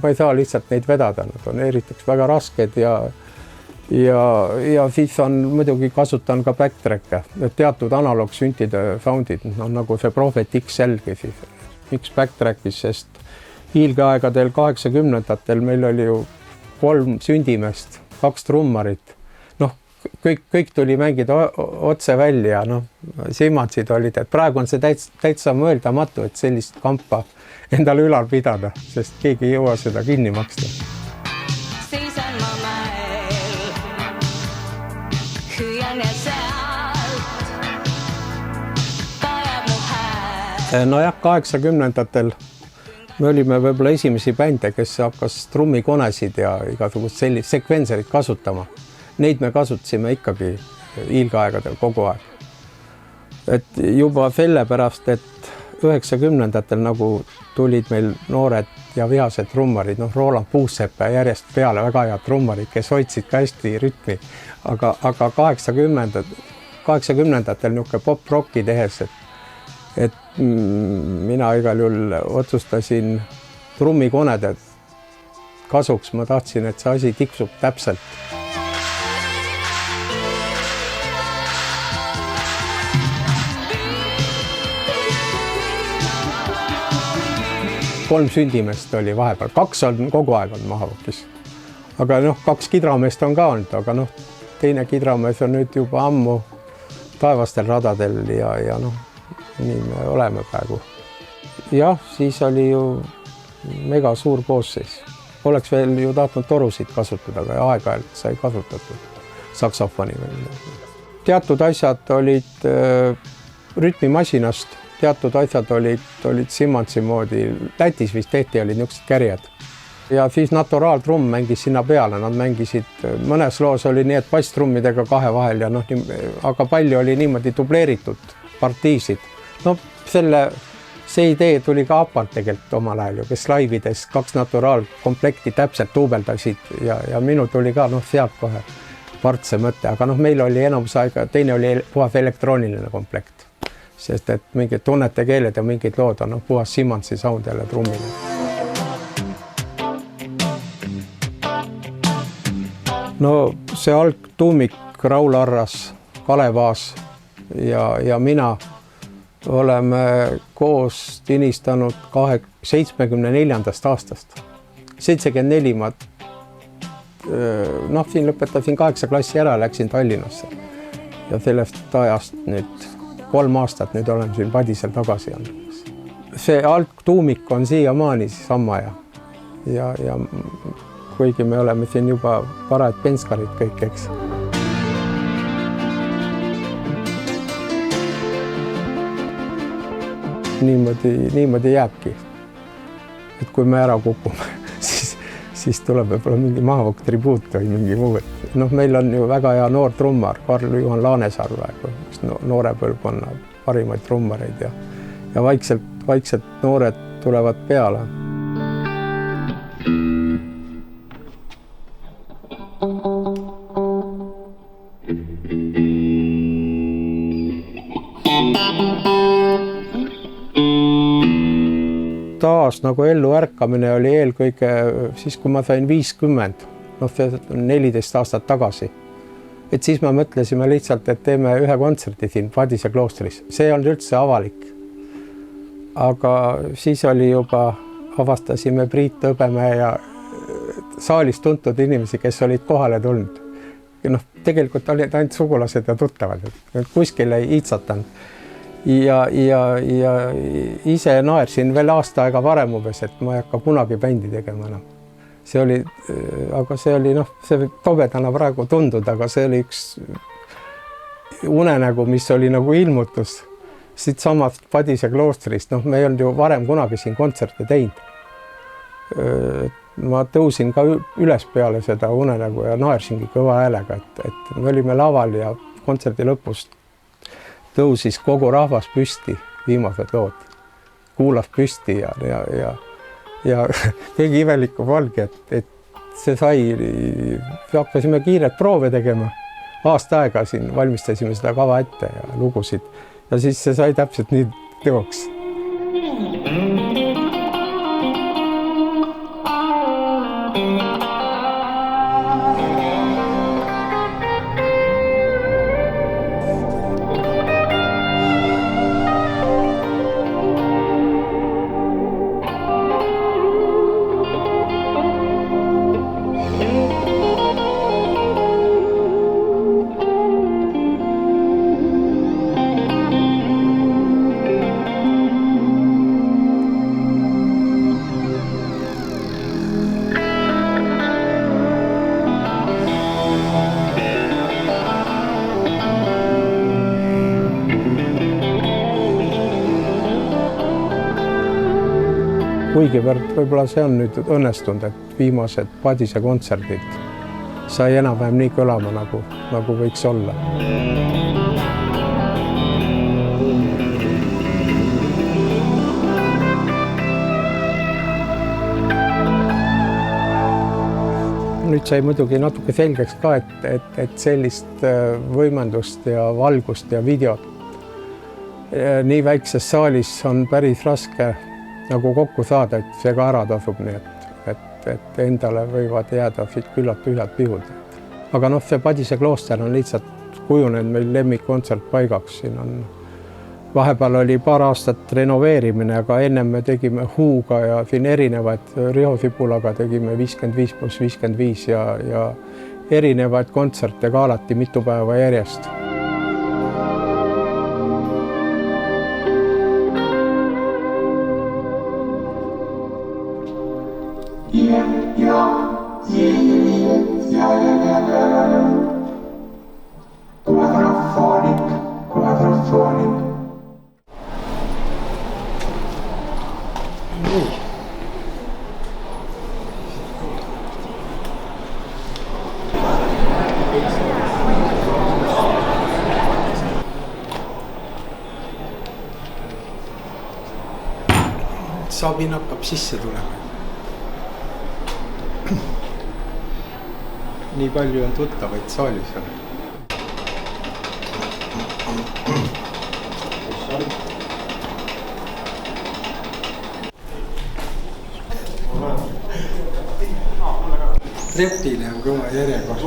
Ma ei saa lihtsalt neid vedada, nad on eriteks väga rasked ja siis on muidugi kasutan ka backtrack'e, teatud analoogsüntide soundid, nagu see Prophet XL-gi siis. Miks backtrack'is, sest hiilgeaegadel 80-ndatel meil oli ju 3 sündimest, 2 trummarit. Kõik tuli mängida otse välja, simatsid olid, et praegu on see täitsa mõeldamatu, et sellist kampa endale ülal pidada, sest keegi ei jõua seda kinni maksta. Nojah, 80-ndatel me olime võib-olla esimesi bände, kes hakkas trummikonesid ja igasugust sellist sekvenserit kasutama. Neid me kasutasime ikkagi hiilgeaegadel kogu aeg. Et juba sellepärast, et 90-ndatel nagu tulid meil noored ja vihased trummarid, Roland Puusepp ja järjest peale väga head trummarid, kes hoidsid ka hästi rütmi. Aga 80-ndatel niisugune pop-rocki tehes, et mina igal juhul otsustasin trummikonede kasuks. Ma tahtsin, et see asi tiksub täpselt. Kolm sündimest oli vahepeal, 2 on kogu aeg on maha võkkis. Aga 2 kidrameest on ka olnud, aga teine kidramees on nüüd juba ammu taevastel radadel ja nii me oleme praegu. Jah, siis oli ju mega suur koosseis. Oleks veel ju tahtnud torusid kasutada, aga aeg-ajalt sai kasutatud saksofoni. Teatud asjad olid rütmimasinast, teatud asjad olid Simmantsi moodi. Lätis vist tehti olid niisugused kärjed. Ja siis naturaaltrumm mängis sinna peale, nad mängisid, mõnes loos oli nii, et basstrummidega 2 vahel ja aga palju oli niimoodi dubleeritud partiisid. See idee tuli ka Apart tegelikult omal ajal, kes laivides 2 naturaalkomplekti täpselt tuubeldasid ja minu tuli ka sealt kohe partse mõte, aga meil oli enamus aega, teine oli puhas elektrooniline komplekt. sest et mingid Tunnete keeled ja mingid lood on puhas Simmonsi sound jälle trummile. No see algtuumik, Raul Arras, Kalev Aas ja mina oleme koos tinistanud 74. aastast. 74 ma siin lõpetasin 8 klassi ära, läksin Tallinnasse ja sellest ajast nüüd 3 aastat nüüd olen siin Padisel tagasi andmas. See algtuumik on siiamaani sama ja kuigi me oleme siin juba parajad penskarid kõik, eks. Niimoodi jääbki. Et kui me ära kukume, siis tuleb võib-olla mingi mahavõkk tribuut või mingi muu. Meil on ju väga hea noor trummar, Karl-Juhan Laanesaar praegu, noore põlvkonna parimaid trummareid ja vaikselt noored tulevad peale. Taas nagu ellu ärkamine oli eelkõige siis, kui ma sain 50, 14 aastat tagasi. Et siis me mõtlesime lihtsalt, et teeme ühe kontserti siin Padise kloostris. See on üldse avalik. Aga siis oli juba, avastasime Priit Õbemäe ja saalis tuntud inimesi, kes olid kohale tulnud. Tegelikult olid ainult sugulased ja tuttavad, et kuskil ei iitsatanud. Ja ise naersin veel aasta aega varem umbes, et ma ei hakka kunagi bändi tegema enam. See oli see tobedana praegu tunduda, aga see oli üks unenägu, mis oli nagu ilmutus siit samast Padise kloostrist. Me ei olnud ju varem kunagi siin kontserte teinud. Ma tõusin ka üles peale seda unenägu ja naersingi kõva häälega, et me olime laval ja kontserdi lõpust tõusis kogu rahvas püsti, viimased lood, kuulas püsti ja tegi imelikku valgi, et see sai, hakkasime kiiret proove tegema. Aasta aega siin valmistasime seda kava ette ja lugusid ja siis see sai täpselt nii teoks. Kuigivõrd võib-olla see on nüüd õnnestunud, et viimased Padise kontserdid sai enam-vähem nii kõlama, nagu võiks olla. Nüüd sai muidugi natuke selgeks ka, et sellist võimendust ja valgust ja videot nii väikses saalis on päris raske nagu kokku saada, et see ka ära tasub, nii et endale võivad jääda siit küllalt tühjad pihud. Aga see Padise klooster on lihtsalt kujunenud meil lemmikkontsert paigaks. Siin on vahepeal oli paar aastat renoveerimine, aga ennem me tegime Huuga ja siin erinevaid Riho Sibulaga tegime 55+55 ja erinevaid kontserte ka alati mitu päeva järjest. Sabin hakkab sisse tulema. Nii palju on tuttavaid saalis. Repile on kõva järjekord.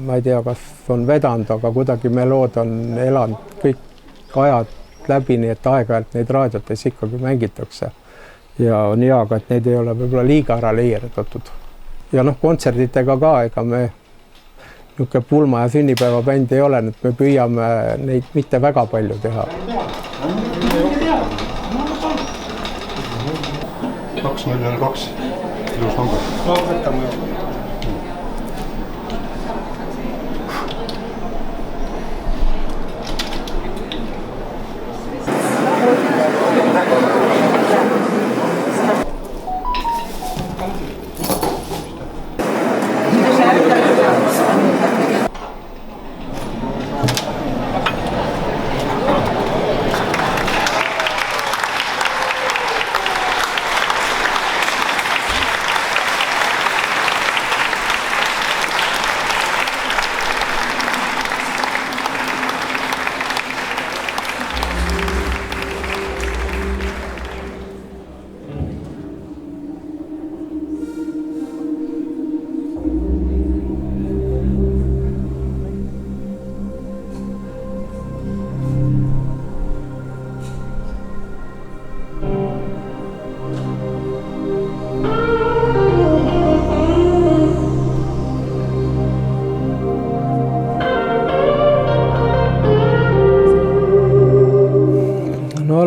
Ma ei tea, kas on vedanud, aga kuidagi melood on elanud kõik ajad läbi, nii et aeg-ajalt neid raadiotes ikkagi mängitakse. Ja on hea, et neid ei ole võib-olla liiga ära leierdatud. Ja kontserditega ka, ega me niisugune pulma- ja sünnipäevabänd ei ole, et me püüame neid mitte väga palju teha. 202 ilus number. Võtame.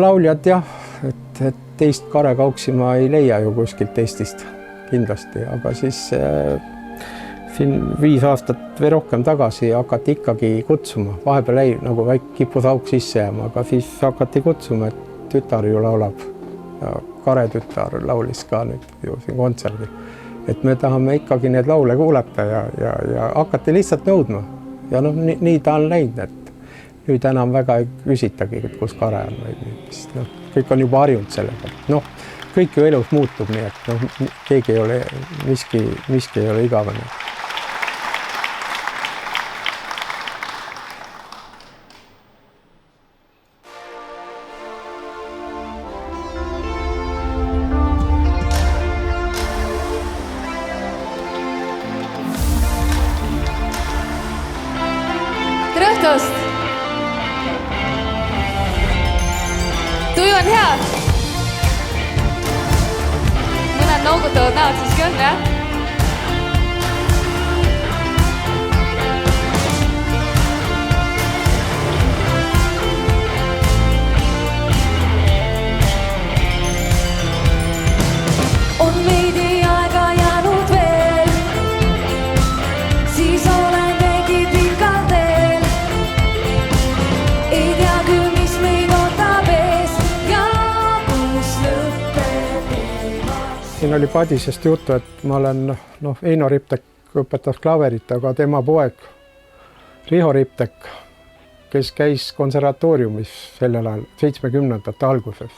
Lauljad jah, et teist Kare Kauksi ma ei leia ju kuskilt Eestist kindlasti, aga siis siin 5 aastat või rohkem tagasi hakati ikkagi kutsuma. Vahepeal ei nagu väike kipus auk sisse jääma, aga siis hakati kutsuma, et tütar ju laulab. Ja Kare tütar laulis ka nüüd ju siin kontserdi. Et me tahame ikkagi need laule kuulata ja hakati lihtsalt nõudma. Ja nii ta on läinud, et nüüd enam väga ei küsitagi, kus Kare on või kõik on juba harjunud sellega. Kõik ju elus muutub, nii et keegi ei ole, miski ei ole igavene. Tere õhtust! Tuju on hea. Mõned noogutavad näod siiski on, jah? On veidi aega jäänud veel, siis olemegi pikal teel. Ei tea küll, mis meid ootab ees ja kus lõpeb eemast. Siin oli Padisest juttu, et ma olen, Eino Riptek õpetas klaverit, aga tema poeg Riho Riptek, kes käis konservatooriumis sellel ajal 70ndate alguses.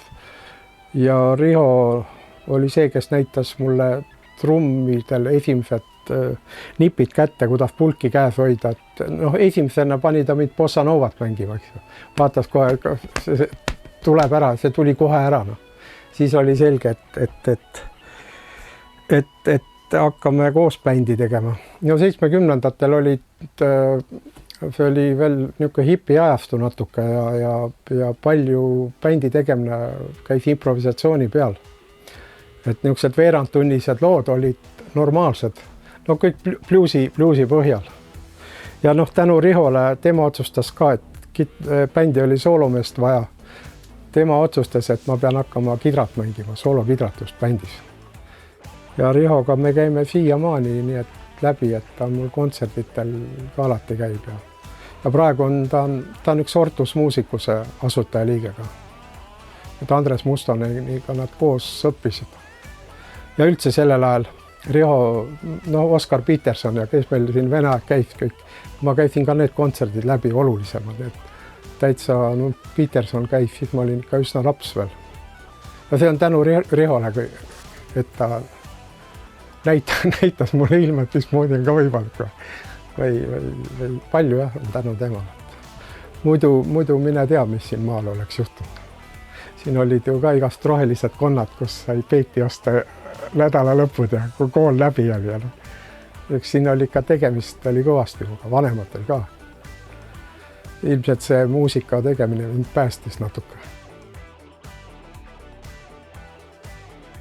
Ja Riho oli see, kes näitas mulle trummidel esimesed nipid kätte, kuidas pulki käes hoida. Esimesena pani ta mind bossa novat mängima. Vaatas kohe, see tuleb ära, see tuli kohe ära. Siis oli selge, et hakkame koos bändi tegema. 70ndatel see oli veel niisugune hipi ajastu natuke ja palju bändi tegemine käis improvisatsiooni peal. Et niisugused veerandtunnised lood olid normaalsed, kõik bluusi põhjal. Ja tänu Rihole tema otsustas ka, et bändi oli soolomeest vaja. Tema otsustas, et ma pean hakkama kidrat mängima, soolokidrat just bändis. Ja Rihoga me käime siiamaani nii et läbi, et ta mul kontserditel ka alati käib. Ja praegu ta on üks Ortus muusikuse asutajaliigega. Et Andres Mustoneniga nad koos õppisid. Ja üldse sellel ajal Riho, Oskar Peterson ja kes meil siin Vene aeg käis kõik. Ma käisin ka need kontserdid läbi olulisemad. Täitsa Peterson käis, siis ma olin ikka üsna laps veel. Ja see on tänu Rihole, et ta näitas mulle ilmet, mismoodi on ka võimalik. Või palju jah, on tänu temale. muidu mine tea, mis siin maal oleks juhtunud. Siin olid ju ka igast rohelised konnad, kus sai peeti osta nädala lõpud ja kui kool läbi oli. Ja eks siin oli ikka tegemist oli kõvasti, vanematel ka. Ilmselt see muusika tegemine mind päästis natuke.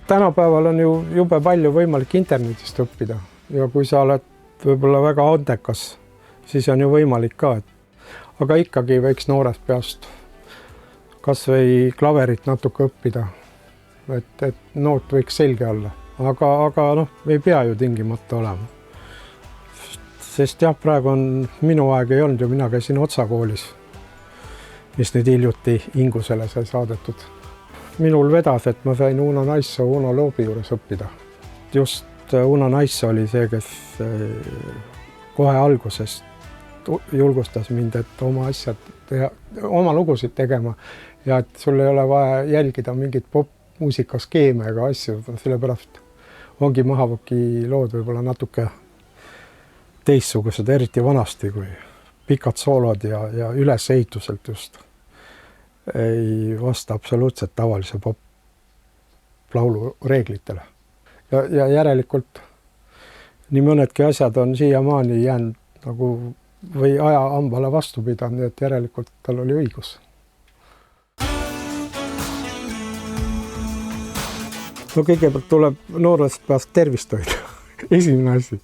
Tänapäeval on ju jube palju võimalik internetist õppida ja kui sa oled võib-olla väga andekas, siis on ju võimalik ka, aga ikkagi võiks noorest peast kas või klaverit natuke õppida, et noot võiks selge olla, aga noh, ei pea ju tingimata olema. Sest jah, praegu on minu aeg ei olnud ju, mina käisin Otsa koolis, mis nüüd hiljuti Ingusele sai saadetud. Minul vedas, et ma sain Uno Naissoo Uno Loobi juures õppida. Just Uno Naissoo oli see, kes kohe algusest julgustas mind, et oma asjad teha, oma lugusid tegema ja et sul ei ole vaja jälgida mingit popmuusika skeeme ega asju, sellepärast ongi Mahavoki lood võib-olla natuke teistsugused, eriti vanasti, kui pikad soolod ja ülesehituselt just ei vasta absoluutselt tavalise pop-laulu reeglitele. Ja järelikult nii mõnedki asjad on siiamaani jäänud nagu või ajahambale vastu pidanud, nii et järelikult tal oli õigus. No kõigepealt tuleb noorest peast tervist hoida, esimene asi.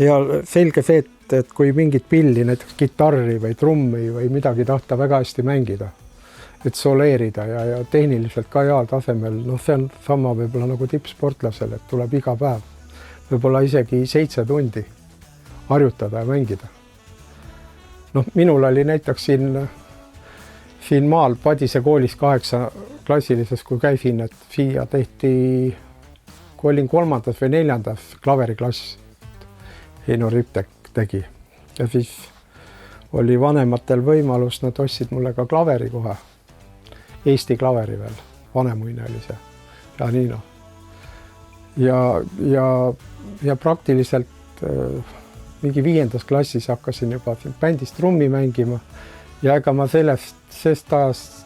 Ja selge see, et kui mingit pilli, näiteks kitarri või trummi või midagi tahta väga hästi mängida, et soleerida ja tehniliselt ka heal tasemel, noh see on sama võib-olla nagu tippsportlasel, et tuleb iga päev, võib-olla isegi 7 tundi harjutada ja mängida. Noh, minul oli näiteks siin maal Padise koolis 8 klassilises, kui käisin, et siia tehti, kui olin 3. või 4. klaveriklass, Heino Riptek tegi. Ja siis oli vanematel võimalus, nad ostsid mulle ka klaveri kohe. Eesti klaveri veel, vanemuine oli see, Janino. Ja praktiliselt mingi 5. klassis hakkasin juba bändis trummi mängima ja ega ma sellest ajast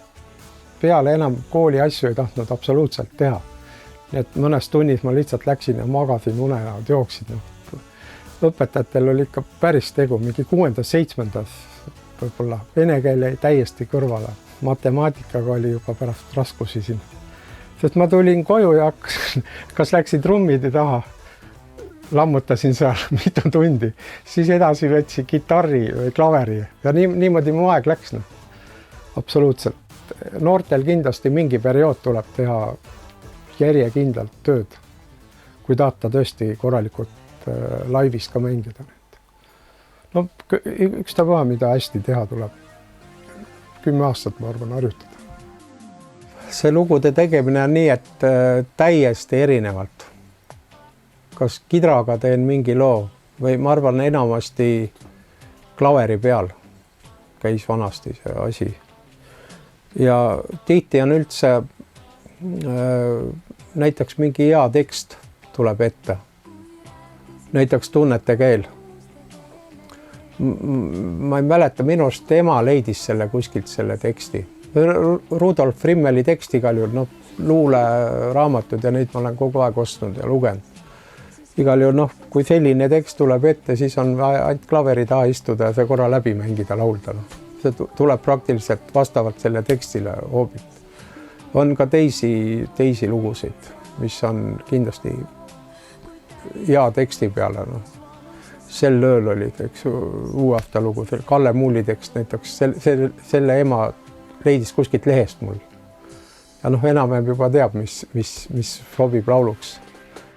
peale enam kooli asju ei tahtnud absoluutselt teha. Nii et mõnes tunnis ma lihtsalt läksin ja magasin unenäod, jooksin. Õpetajatel oli ikka päris tegu, mingi 6. 7. võib-olla vene keel jäi täiesti kõrvale. Matemaatikaga oli juba pärast raskusi siin. Sest ma tulin koju ja kas läksin trummide taha, lammutasin seal mitu tundi, siis edasi võtsin kitarri või klaveri ja niimoodi mu aeg läks. Absoluutselt. Noortel kindlasti mingi periood tuleb teha järjekindlalt tööd, kui tahta tõesti korralikult laivis ka mängida. No ükstapuha, mida hästi teha tuleb. 10 aastat, ma arvan, harjutada. See lugude tegemine on nii, et täiesti erinevalt. Kas kidraga teen mingi loo või ma arvan enamasti klaveri peal käis vanasti see asi. Ja tihti on üldse näiteks mingi hea tekst tuleb ette. Näiteks Tunnete keel. Ma ei mäleta, minu arust ema leidis selle kuskilt selle teksti. Rudolf Rimmeli tekst igal juhul, luuleraamatud ja neid ma olen kogu aeg ostnud ja lugenud. Igal juhul, kui selline tekst tuleb ette, siis on ainult klaveri taha istuda ja see korra läbi mängida, laulda. See tuleb praktiliselt vastavalt selle tekstile hoobilt. On ka teisi lugusid, mis on kindlasti hea teksti peale. Sel ööl oli uue aasta lugu, Kalle Muuli tekst näiteks, selle ema leidis kuskilt lehest mul. Ja enam juba teab, mis sobib lauluks.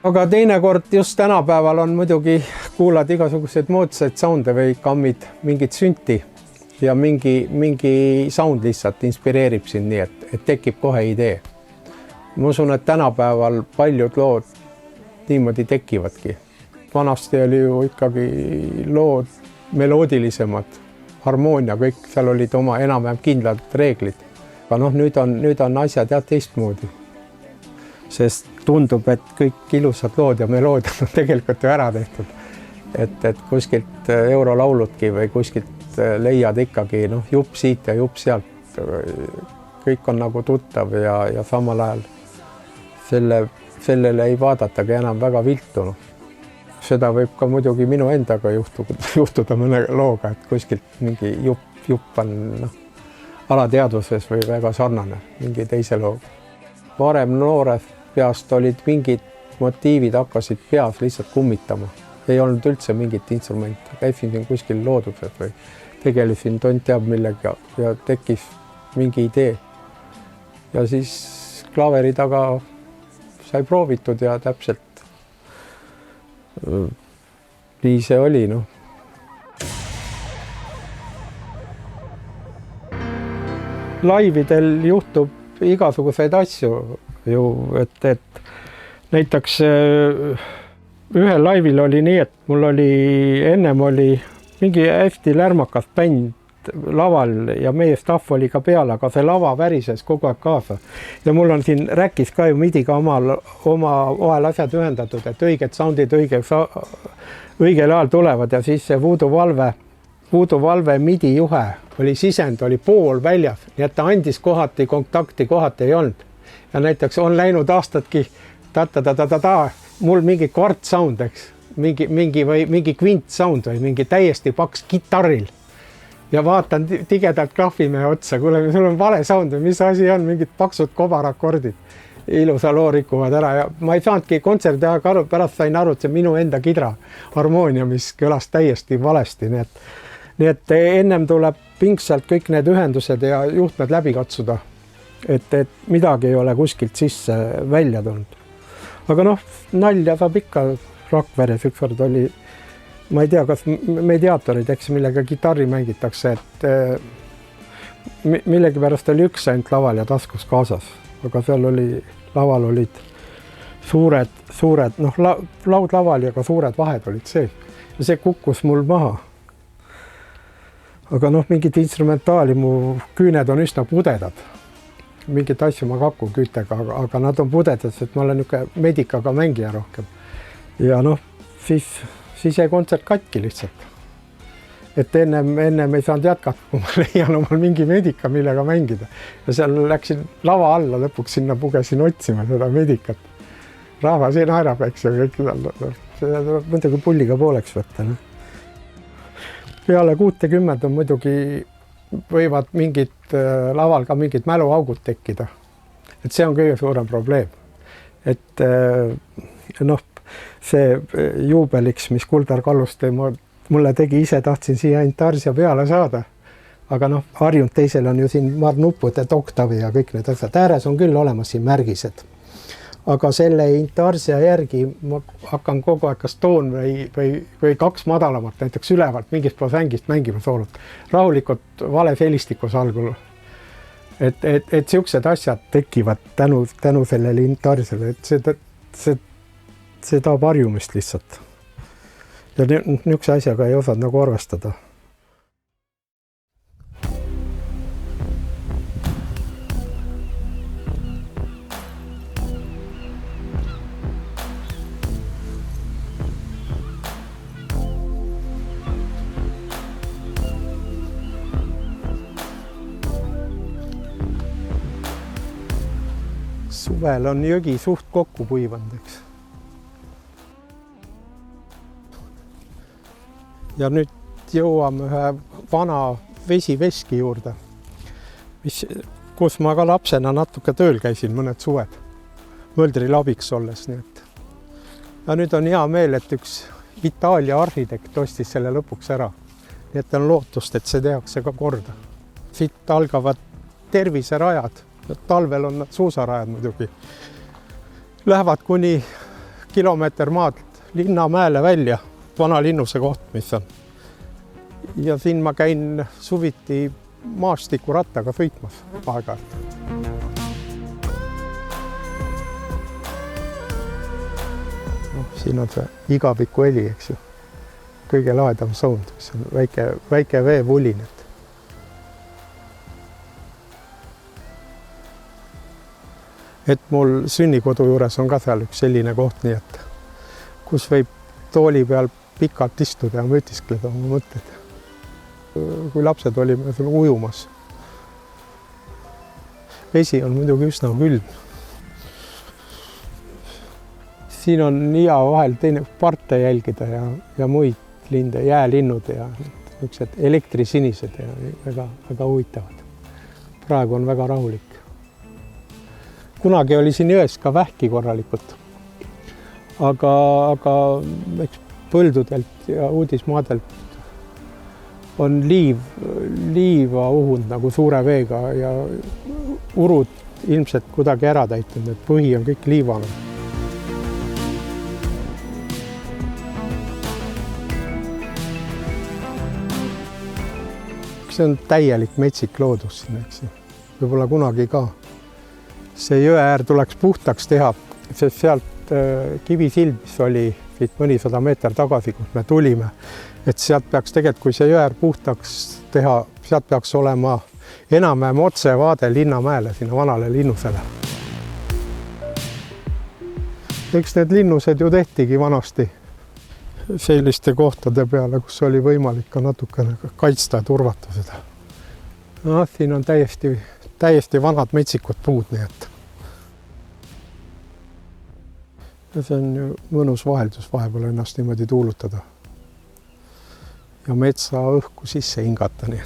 Aga teinekord just tänapäeval on muidugi kuulad igasuguseid moodsaid sounde või kammid mingit sünti ja mingi sound lihtsalt inspireerib sind nii, et tekib kohe idee. Ma usun, et tänapäeval paljud lood niimoodi tekivadki. Vanasti oli ju ikkagi lood meloodilisemad, harmoonia, kõik, seal olid oma enam-vähem kindlad reeglid. Aga nüüd on asjad teistmoodi. Sest tundub, et kõik ilusad lood ja meloodiad on tegelikult ju ära tehtud. Et kuskilt eurolauludki või kuskilt leiad ikkagi jupp siit ja jupp sealt. Kõik on nagu tuttav ja samal ajal sellele ei vaadatagi enam väga viltu. Seda võib ka muidugi minu endaga juhtuda mõne looga, et kuskilt mingi jupp on alateadvuses või väga sarnane mingi teise looga. Varem noores peast olid mingid motiivid, hakkasid peas lihtsalt kummitama. Ei olnud üldse mingit instrumenti. Käisin siin kuskil looduses või tegelesin tont teab millega ja tekkis mingi idee. Ja siis klaveri taga sai proovitud ja täpselt nii see oli. Laividel juhtub igasuguseid asju ju, et näiteks ühel laivil oli nii, et mul oli ennem mingi hästi lärmakas bänd laval ja meie staff oli ka peal, aga see lava värises kogu aeg kaasa. Ja mul on siin räkis ka ju midiga oma vahel asjad ühendatud, et õiged soundid õigel ajal tulevad ja siis see Voodoo Valve midi juhe oli sisend, oli pool väljas, nii et ta andis kohati kontakti, kohati ei olnud. Ja näiteks on läinud aastadki mul mingi kvart sound, eks, mingi kvint sound või mingi täiesti paks kitarril. Ja vaatan tigedalt klahvimehe otsa, kuule, sul on vale sound või mis asi on, mingid paksud kobarakordid. Ilusa loo rikuvad ära ja ma ei saanudki kontserdi aega aru, pärast sain aru, et see minu enda kidra harmoonia, mis kõlas täiesti valesti. Nii et ennem tuleb pingsalt kõik need ühendused ja juhtmed läbi katsuda, et midagi ei ole kuskilt sisse välja tulnud. Aga nalja saab ikka. Rakveres ükskord oli, ma ei tea, kas mediaatorid, eks millega kitarri mängitakse, et millegi pärast oli üks ainult laval ja taskus kaasas, aga seal laval olid suured, laud laval ja ka suured vahed olid see. Ja see kukkus mul maha. Aga mingid instrumentaali, mu küüned on üsna pudedad. Mingit asju ma kakun kütega, aga nad on pudedad, et ma olen medikaga mängija rohkem. Ja siis jäi kontsert katki lihtsalt. Et ennem ei saanud jätkata, kui ma leian omal mingi medika, millega mängida. Ja seal läksin lava alla, lõpuks sinna pugesin otsima seda medikat. Rahvas ei naerab, eks ja kõik seda tuleb muidugi pulliga pooleks võtta. Peale 60 on muidugi võivad laval ka mingid mäluaugud tekkida. Et see on kõige suurem probleem. Et see juubeliks, mis Kuldar Kalluste mulle tegi, ise tahtsin siia intarsia peale saada. Aga harjunud teisel on ju siin marnuppude doktavi ja kõik need asjad. Ääres on küll olemas siin märgised. Aga selle intarsia järgi ma hakkan kogu aeg kas toon või kaks madalamat, näiteks ülevalt mingist prosängist mängima soolot. Rahulikult vales helistikus algul. Et siuksed asjad tekivad tänu sellele intarsele, et see tahab harjumist lihtsalt. Ja niisuguse asjaga ei osanud arvestada. Suvel on jõgi suht kokku puivanud, eks. Ja nüüd jõuame ühe vana vesiveski juurde, kus ma ka lapsena natuke tööl käisin mõned suved, Mõldril abiks olles. Ja nüüd on hea meel, et üks Itaalia arhitekt ostis selle lõpuks ära. Nii et on lootust, et see tehakse ka korda. Siit algavad terviserajad. Talvel on nad suusarajad muidugi. Lähevad kuni kilomeeter maad Linnamäele välja, vana linnuse koht, mis on. Ja siin ma käin suviti maastiku rattaga sõitmas aeg-ajalt. Siin on see igaviku heli, eks ju. Kõige lahedam sound, mis on väike veevulin. Et mul sünnikodu juures on ka seal üks selline koht, nii et kus võib tooli peal pikalt istuda ja mõtiskleda oma mõtted. kui lapsed olime seal ujumas. Vesi on muidugi üsna külm. Siin on jää vahel teine parte jälgida ja muid linde, jäälinnud ja niisugused elektrisinised ja väga huvitavad. Praegu on väga rahulik. Kunagi oli siin jões ka vähki korralikult, aga eks põldudelt ja uudismaadelt on liiva uhund nagu suure veega ja urud ilmselt kuidagi ära täitnud, et põhi on kõik liivane. See on täielik metsik loodus siin, eks. Võib-olla kunagi ka. See jõe äär tuleks puhtaks teha, sest sealt Kivisild, mis oli siit mõnisada meeter tagasi, kus me tulime, et sealt peaks tegelikult, kui see jõe äär puhtaks teha, sealt peaks olema enam-vähem otsevaade Linnamäele, sinna vanale linnusele. Eks need linnused ju tehtigi vanasti selliste kohtade peale, kus oli võimalik ka natukene kaitsta ja turvata seda. No, siin on täiesti vanad metsikud puud, nii et see on ju mõnus vaheldus vahepeal ennast niimoodi tuulutada ja metsa õhku sisse hingata. Nii.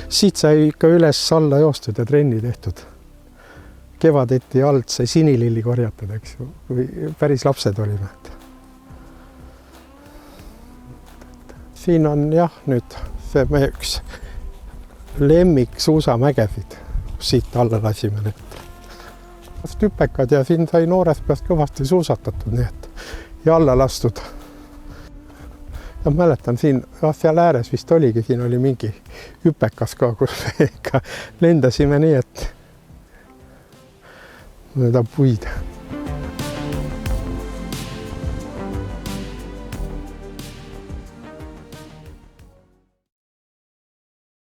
Siit sai ikka üles alla joostud ja trenni tehtud. Kevadeti alt see sinililli korjatud, eks ju, kui päris lapsed olime. Siin on jah nüüd see meie üks lemmik suusamägesid, kus siit alla lasime need tüpekad ja siin sai noorest peast kõvasti suusatatud, nii et ja alla lastud. Ja mäletan siin, seal ääres vist oligi, siin oli mingi hüpekas ka, kus me ikka lendasime nii, et mööda puid.